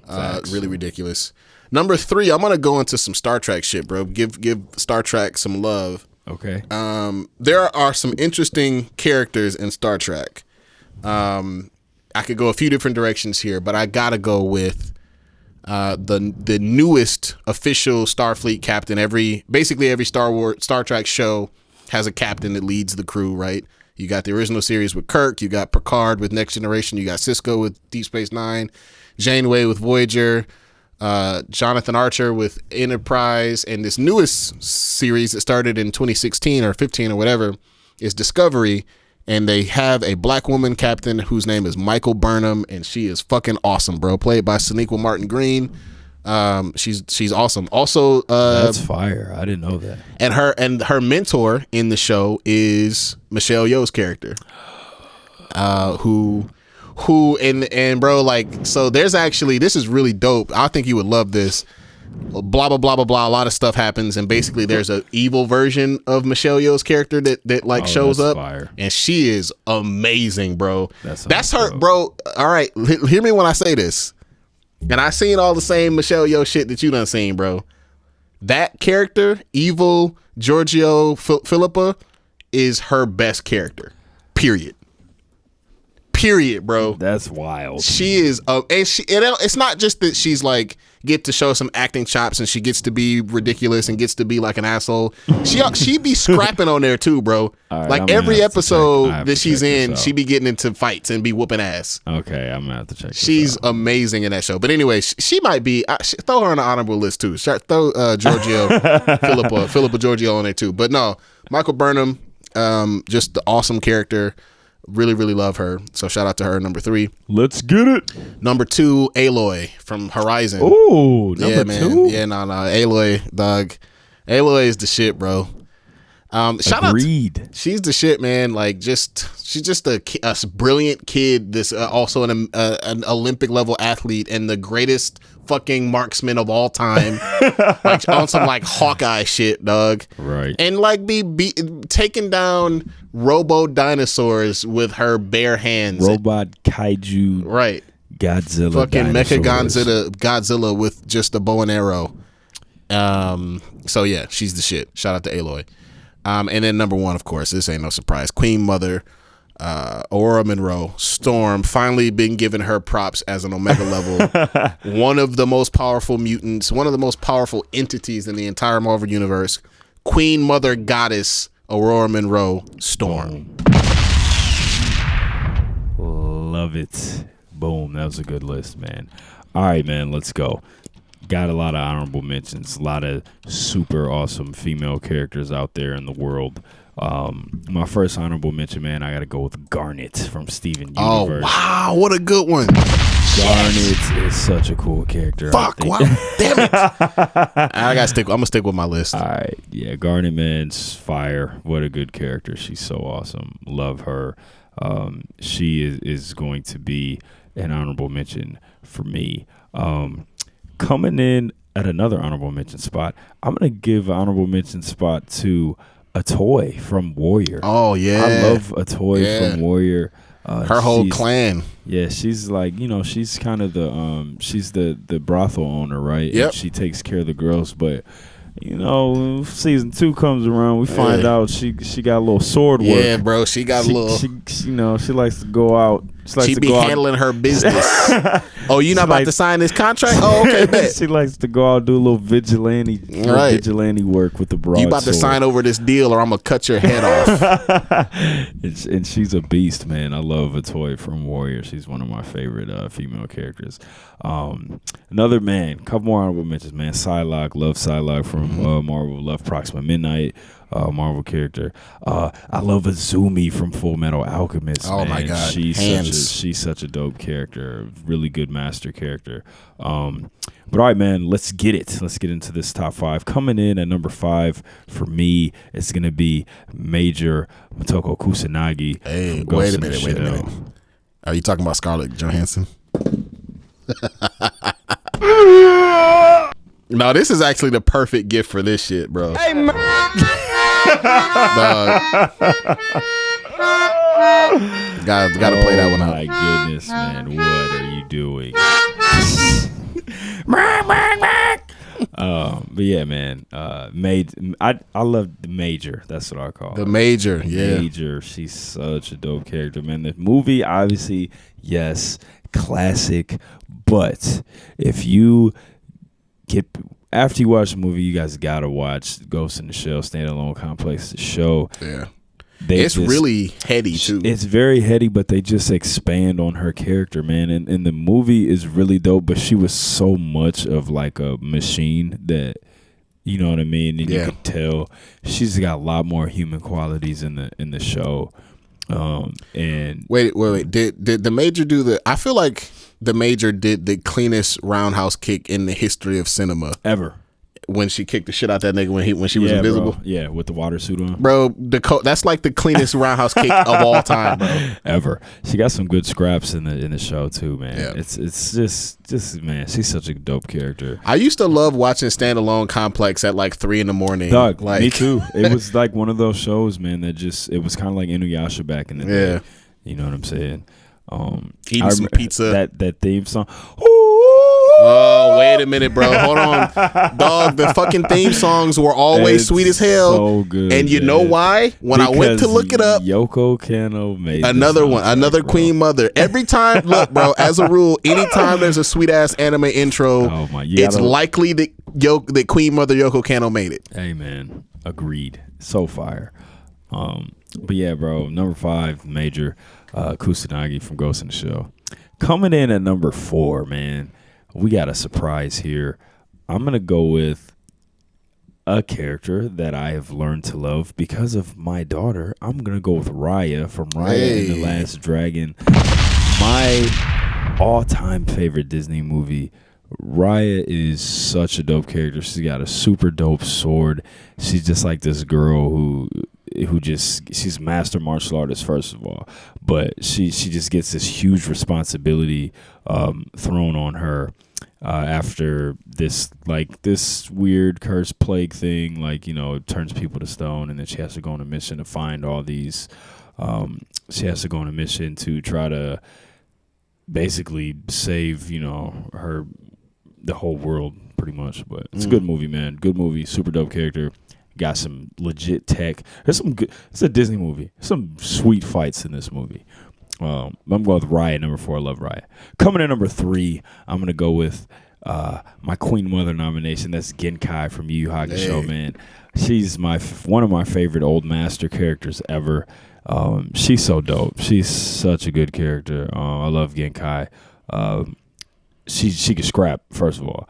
[SPEAKER 3] Really ridiculous. Number 3, I'm gonna go into some Star Trek shit, bro. Give Star Trek some love.
[SPEAKER 4] Okay.
[SPEAKER 3] There are some interesting characters in Star Trek. I could go a few different directions here, but I gotta go with the newest official Starfleet captain. Basically every Star Trek show has a captain that leads the crew, right? You got the original series with Kirk, you got Picard with Next Generation, you got Sisko with Deep Space Nine, Janeway with Voyager, Jonathan Archer with Enterprise, and this newest series that started in 2016 or 15 or whatever is Discovery, and they have a black woman captain whose name is Michael Burnham, and she is fucking awesome, bro. Played by Sonequa Martin Green. She's awesome. Also,
[SPEAKER 4] that's fire. I didn't know that.
[SPEAKER 3] And her mentor in the show is Michelle Yeoh's character, who bro, like, so there's actually, this is really dope. I think you would love this. Blah blah blah blah blah. A lot of stuff happens, and basically there's an evil version of Michelle Yeoh's character that shows up, fire. And she is amazing, bro. That's her, bro. All right, hear me when I say this. And I seen all the same Michelle Yeoh shit that you done seen, bro. That character, Evil Giorgio Philippa, is her best character. Period, bro.
[SPEAKER 4] That's wild.
[SPEAKER 3] She is, and it's not just that she's like get to show some acting chops and she gets to be ridiculous and gets to be like an asshole. She be scrapping on there too, bro.
[SPEAKER 4] Right,
[SPEAKER 3] like every episode that she's in, she be getting into fights and be whooping ass.
[SPEAKER 4] Okay, I'm gonna have to check.
[SPEAKER 3] She's amazing in that show. But anyway, she might be. Throw her on the honorable list too. Throw Giorgio Philippa Giorgio on there too. But no, Michael Burnham, just the awesome character. Really, really love her. So shout out to her. Number 3.
[SPEAKER 4] Let's get it.
[SPEAKER 3] Number 2, Aloy from Horizon.
[SPEAKER 4] Ooh, number 2.
[SPEAKER 3] Yeah, no, Aloy, dog. Aloy is the shit, bro. Shout
[SPEAKER 4] Agreed.
[SPEAKER 3] out. She's the shit, man. Like, she's just a brilliant kid. This also an Olympic level athlete and the greatest fucking marksman of all time. Like on some like Hawkeye shit, dog.
[SPEAKER 4] Right.
[SPEAKER 3] And like be taking down robo dinosaurs with her bare hands.
[SPEAKER 4] Robot kaiju.
[SPEAKER 3] Right.
[SPEAKER 4] Godzilla.
[SPEAKER 3] Fucking
[SPEAKER 4] dinosaurs.
[SPEAKER 3] Mecha Godzilla with just a bow and arrow. So yeah, she's the shit. Shout out to Aloy. And then number 1, of course, this ain't no surprise. Queen Mother, Aurora Monroe, Storm, finally been given her props as an Omega level. One of the most powerful mutants, one of the most powerful entities in the entire Marvel Universe. Queen Mother Goddess, Aurora Monroe, Storm.
[SPEAKER 4] Love it. Boom. That was a good list, man. All right, man, let's go. Got a lot of honorable mentions, a lot of super awesome female characters out there in the world. My first honorable mention, man, I got to go with Garnet from Steven Universe.
[SPEAKER 3] Oh, wow. What a good one.
[SPEAKER 4] Garnet is such a cool character.
[SPEAKER 3] Fuck, wow. Damn it. I'm going to stick with my list.
[SPEAKER 4] All right. Yeah, Garnet, man's fire. What a good character. She's so awesome. Love her. She is going to be an honorable mention for me. Coming in at another honorable mention spot, I'm going to give an honorable mention spot to Atoy from Warrior.
[SPEAKER 3] Oh, yeah.
[SPEAKER 4] I love Atoy from Warrior.
[SPEAKER 3] Her whole clan.
[SPEAKER 4] Yeah, she's like, she's kind of she's the brothel owner, right?
[SPEAKER 3] Yep.
[SPEAKER 4] And she takes care of the girls, but season 2 comes around, we find out she got a little sword work.
[SPEAKER 3] Yeah, bro, she got a little.
[SPEAKER 4] She likes to go out.
[SPEAKER 3] She be handling her business. Oh, you not about to sign this contract? Oh, okay, bet.
[SPEAKER 4] She likes to go out do a little vigilante work with the broadsword.
[SPEAKER 3] You about to sign over this deal, or I'm gonna cut your head off.
[SPEAKER 4] And she's a beast, man. I love Atoy from Warrior. She's one of my favorite female characters. Another couple more honorable mentions, man. Psylocke, love Psylocke from Marvel. Love Proxima Midnight. Marvel character. I love Azumi from Full Metal Alchemist.
[SPEAKER 3] Oh,
[SPEAKER 4] man.
[SPEAKER 3] my God.
[SPEAKER 4] She's such a dope character. Really good master character. But all right, man, let's get it. Let's get into this top 5. Coming in at number 5 for me, it's gonna be Major Motoko Kusanagi.
[SPEAKER 3] Hey, wait a minute. Are you talking about Scarlett Johansson? No, this is actually the perfect gift for this shit, bro. Hey, man. Gotta play that one out.
[SPEAKER 4] Oh my goodness, man, what are you doing? But yeah, man, I love the Major. That's what I call
[SPEAKER 3] the
[SPEAKER 4] her.
[SPEAKER 3] Major. Yeah,
[SPEAKER 4] Major. She's such a dope character, man. The movie, obviously, yes, classic. But if you after you watch the movie, you guys gotta watch Ghost in the Shell Standalone Complex, the show.
[SPEAKER 3] Yeah. It's really heady too.
[SPEAKER 4] It's very heady, but they just expand on her character, man. And the movie is really dope, but she was so much of like a machine that, you know what I mean? And you could tell she's got a lot more human qualities in the show. And
[SPEAKER 3] wait. Did the Major do the? I feel like the Major did the cleanest roundhouse kick in the history of cinema
[SPEAKER 4] ever.
[SPEAKER 3] When she kicked the shit out that nigga when she was invisible.
[SPEAKER 4] Bro. Yeah, with the water suit on.
[SPEAKER 3] Bro, that's like the cleanest roundhouse kick of all time, bro.
[SPEAKER 4] Ever. She got some good scraps in the show too, man.
[SPEAKER 3] Yeah.
[SPEAKER 4] It's just man, she's such a dope character.
[SPEAKER 3] I used to love watching Standalone Complex at like 3 a.m.
[SPEAKER 4] Dog, like, me too. It was like one of those shows, man, that it was kind of like Inuyasha back in the day. You know what I'm saying?
[SPEAKER 3] Eating some pizza.
[SPEAKER 4] That theme song.
[SPEAKER 3] Oh, wait a minute, bro. Hold on. Dog, the fucking theme songs were always
[SPEAKER 4] It's
[SPEAKER 3] sweet as hell.
[SPEAKER 4] so good,
[SPEAKER 3] and you know
[SPEAKER 4] man.
[SPEAKER 3] why? When I went to look it up,
[SPEAKER 4] Yoko Kanno made
[SPEAKER 3] another one, another
[SPEAKER 4] bro.
[SPEAKER 3] Queen Mother. Every time, look, bro, as a rule, anytime there's a sweet ass anime intro,
[SPEAKER 4] Oh my,
[SPEAKER 3] it's likely that Queen Mother Yoko Kanno made it.
[SPEAKER 4] Hey man, agreed. So fire. But yeah, bro, number 5, Major Kusanagi from Ghost in the Shell. Coming in at number 4, man, we got a surprise here. I'm gonna go with a character that I have learned to love because of my daughter. I'm gonna go with Raya from Raya and the Last Dragon. My all-time favorite Disney movie. Raya is such a dope character. She's got a super dope sword. She's just like this girl who she's master martial artist first of all, but she just gets this huge responsibility thrown on her after this weird cursed plague thing, it turns people to stone, and then she has to go on a mission to find all these. She has to go on a mission to try to basically save the whole world pretty much. But it's a good movie, man. Good movie, super dope character. Got some legit tech. There's some good. It's a Disney movie. Some sweet fights in this movie. I'm going with Raya, number 4. I love Raya. Coming in number 3, I'm gonna go with my Queen Mother nomination. That's Genkai from Yu Yu Hakusho, man. She's one of my favorite old master characters ever. She's so dope. She's such a good character. I love Genkai. She can scrap, first of all,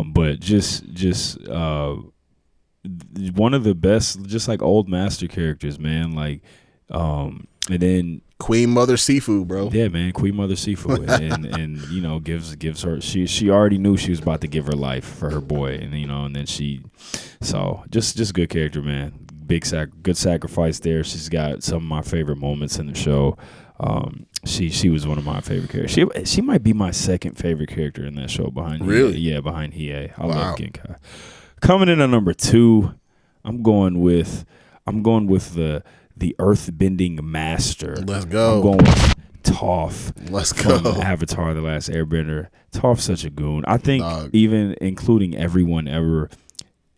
[SPEAKER 4] but just one of the best, just like old master characters, man. And then
[SPEAKER 3] Queen Mother Sifu, bro.
[SPEAKER 4] Yeah, man, Queen Mother Sifu, and gives her. She already knew she was about to give her life for her boy, and then just good character, man. Good sacrifice there. She's got some of my favorite moments in the show. She was one of my favorite characters. She might be my second favorite character in that show behind
[SPEAKER 3] really?
[SPEAKER 4] Yeah, behind Hir-O. I love Genkai. Coming in at number 2, I'm going with the earth-bending master.
[SPEAKER 3] Let's go.
[SPEAKER 4] I'm going with Toph.
[SPEAKER 3] Let's go.
[SPEAKER 4] From Avatar: The Last Airbender. Toph's such a goon. I think even including everyone ever,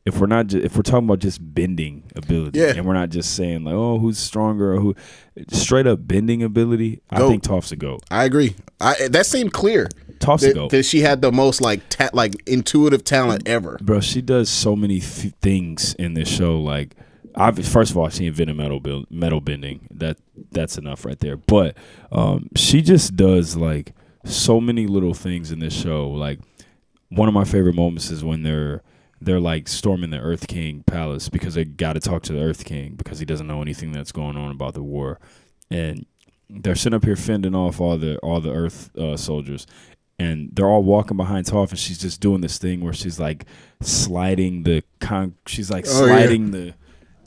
[SPEAKER 4] if we're talking about just bending ability, and we're not just saying like, oh, who's stronger or who, straight up bending ability, I think Toph's a goat.
[SPEAKER 3] I agree. That seemed clear.
[SPEAKER 4] Toph's a goat.
[SPEAKER 3] That she had the most intuitive talent ever.
[SPEAKER 4] Bro, she does so many things in this show. Like, first of all, she invented metal bending. That's enough right there. But she just does like so many little things in this show. Like, one of my favorite moments is when they're like storming the Earth King palace because they got to talk to the Earth King because he doesn't know anything that's going on about the war, and they're sitting up here fending off all the Earth soldiers. And they're all walking behind Toph, and she's just doing this thing where she's like sliding the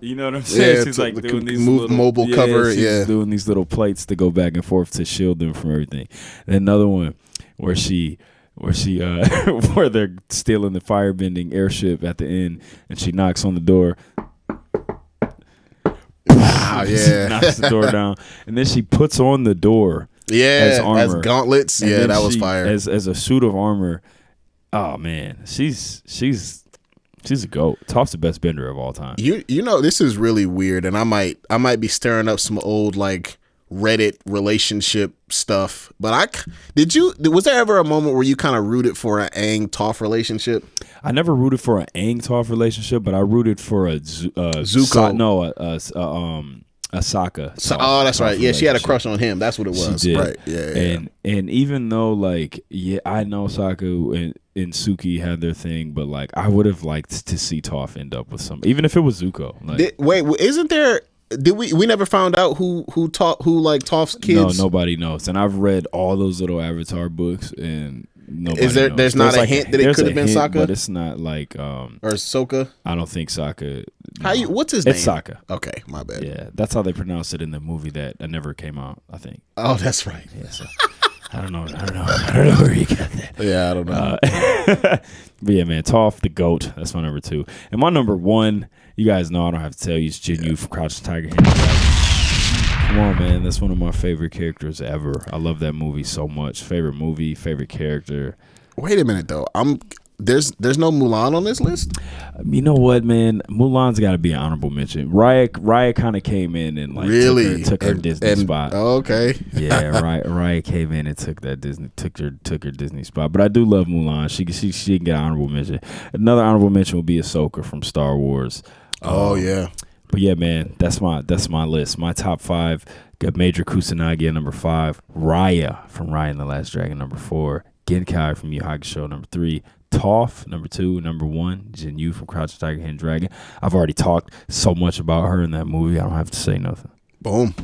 [SPEAKER 4] you know what I'm saying?
[SPEAKER 3] Yeah,
[SPEAKER 4] she's like doing these
[SPEAKER 3] mobile cover.
[SPEAKER 4] She's doing these little plates to go back and forth to shield them from everything. And another one where where they're stealing the firebending airship at the end, and she knocks on the door.
[SPEAKER 3] Wow, yeah.
[SPEAKER 4] Knocks the door down, and then she puts on the door. As armor,
[SPEAKER 3] as gauntlets. Yeah, that was fire.
[SPEAKER 4] As a suit of armor. Oh man, she's a goat. Toph's the best bender of all time.
[SPEAKER 3] You know, this is really weird, and I might be stirring up some old like Reddit relationship stuff. But was there ever a moment where you kind of rooted for an Aang Toph relationship?
[SPEAKER 4] I never rooted for an Aang Toph relationship, but I rooted for a
[SPEAKER 3] Zuko.
[SPEAKER 4] Asaka.
[SPEAKER 3] Oh, that's right. Yeah, she had a crush on him. That's what it was.
[SPEAKER 4] She did.
[SPEAKER 3] Right. Yeah.
[SPEAKER 4] And even though I know Sokka and Suki had their thing, but like I would have liked to see Toph end up with some, even if it was Zuko.
[SPEAKER 3] Wait, isn't there? Did we never found out who like Toph's kids?
[SPEAKER 4] No, nobody knows. And I've read all those little Avatar books, and nobody knows.
[SPEAKER 3] There's not a hint that it could have been Sokka,
[SPEAKER 4] but it's not like
[SPEAKER 3] or Sokka.
[SPEAKER 4] I don't think Sokka.
[SPEAKER 3] What's his name?
[SPEAKER 4] It's Sokka.
[SPEAKER 3] Okay, my bad.
[SPEAKER 4] Yeah, that's how they pronounce it in the movie that never came out, I think.
[SPEAKER 3] Oh, that's right.
[SPEAKER 4] Yeah, so, I don't know where you got that.
[SPEAKER 3] Yeah, I don't know.
[SPEAKER 4] But yeah, man, Toph the GOAT. That's my number 2. And my number 1, you guys know I don't have to tell you, it's Jinyu from Crouching Tiger, Hidden Dragon. Come on, man. That's one of my favorite characters ever. I love that movie so much. Favorite movie, favorite character.
[SPEAKER 3] Wait a minute though. There's no Mulan on this list.
[SPEAKER 4] You know what, man? Mulan's got to be an honorable mention. Raya kind of came in and like
[SPEAKER 3] really
[SPEAKER 4] took her Disney spot.
[SPEAKER 3] Okay.
[SPEAKER 4] Yeah, Raya came in and took her Disney spot. But I do love Mulan. She can get an honorable mention. Another honorable mention would be Ahsoka from Star Wars.
[SPEAKER 3] Oh yeah.
[SPEAKER 4] But yeah, man, that's my list. My top 5 got Major Kusanagi at number 5, Raya from Raya and the Last Dragon number 4, Genkai from Yu Hakusho number 3, Toph number 2, number 1, Jin Yu from Crouching Tiger, Hidden Dragon. I've already talked so much about her in that movie. I don't have to say nothing.
[SPEAKER 3] Boom.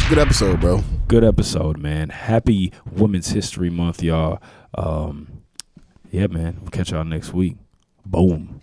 [SPEAKER 3] Good episode, bro.
[SPEAKER 4] Good episode, man. Happy Women's History Month, y'all. Yeah, man. We'll catch y'all next week. Boom.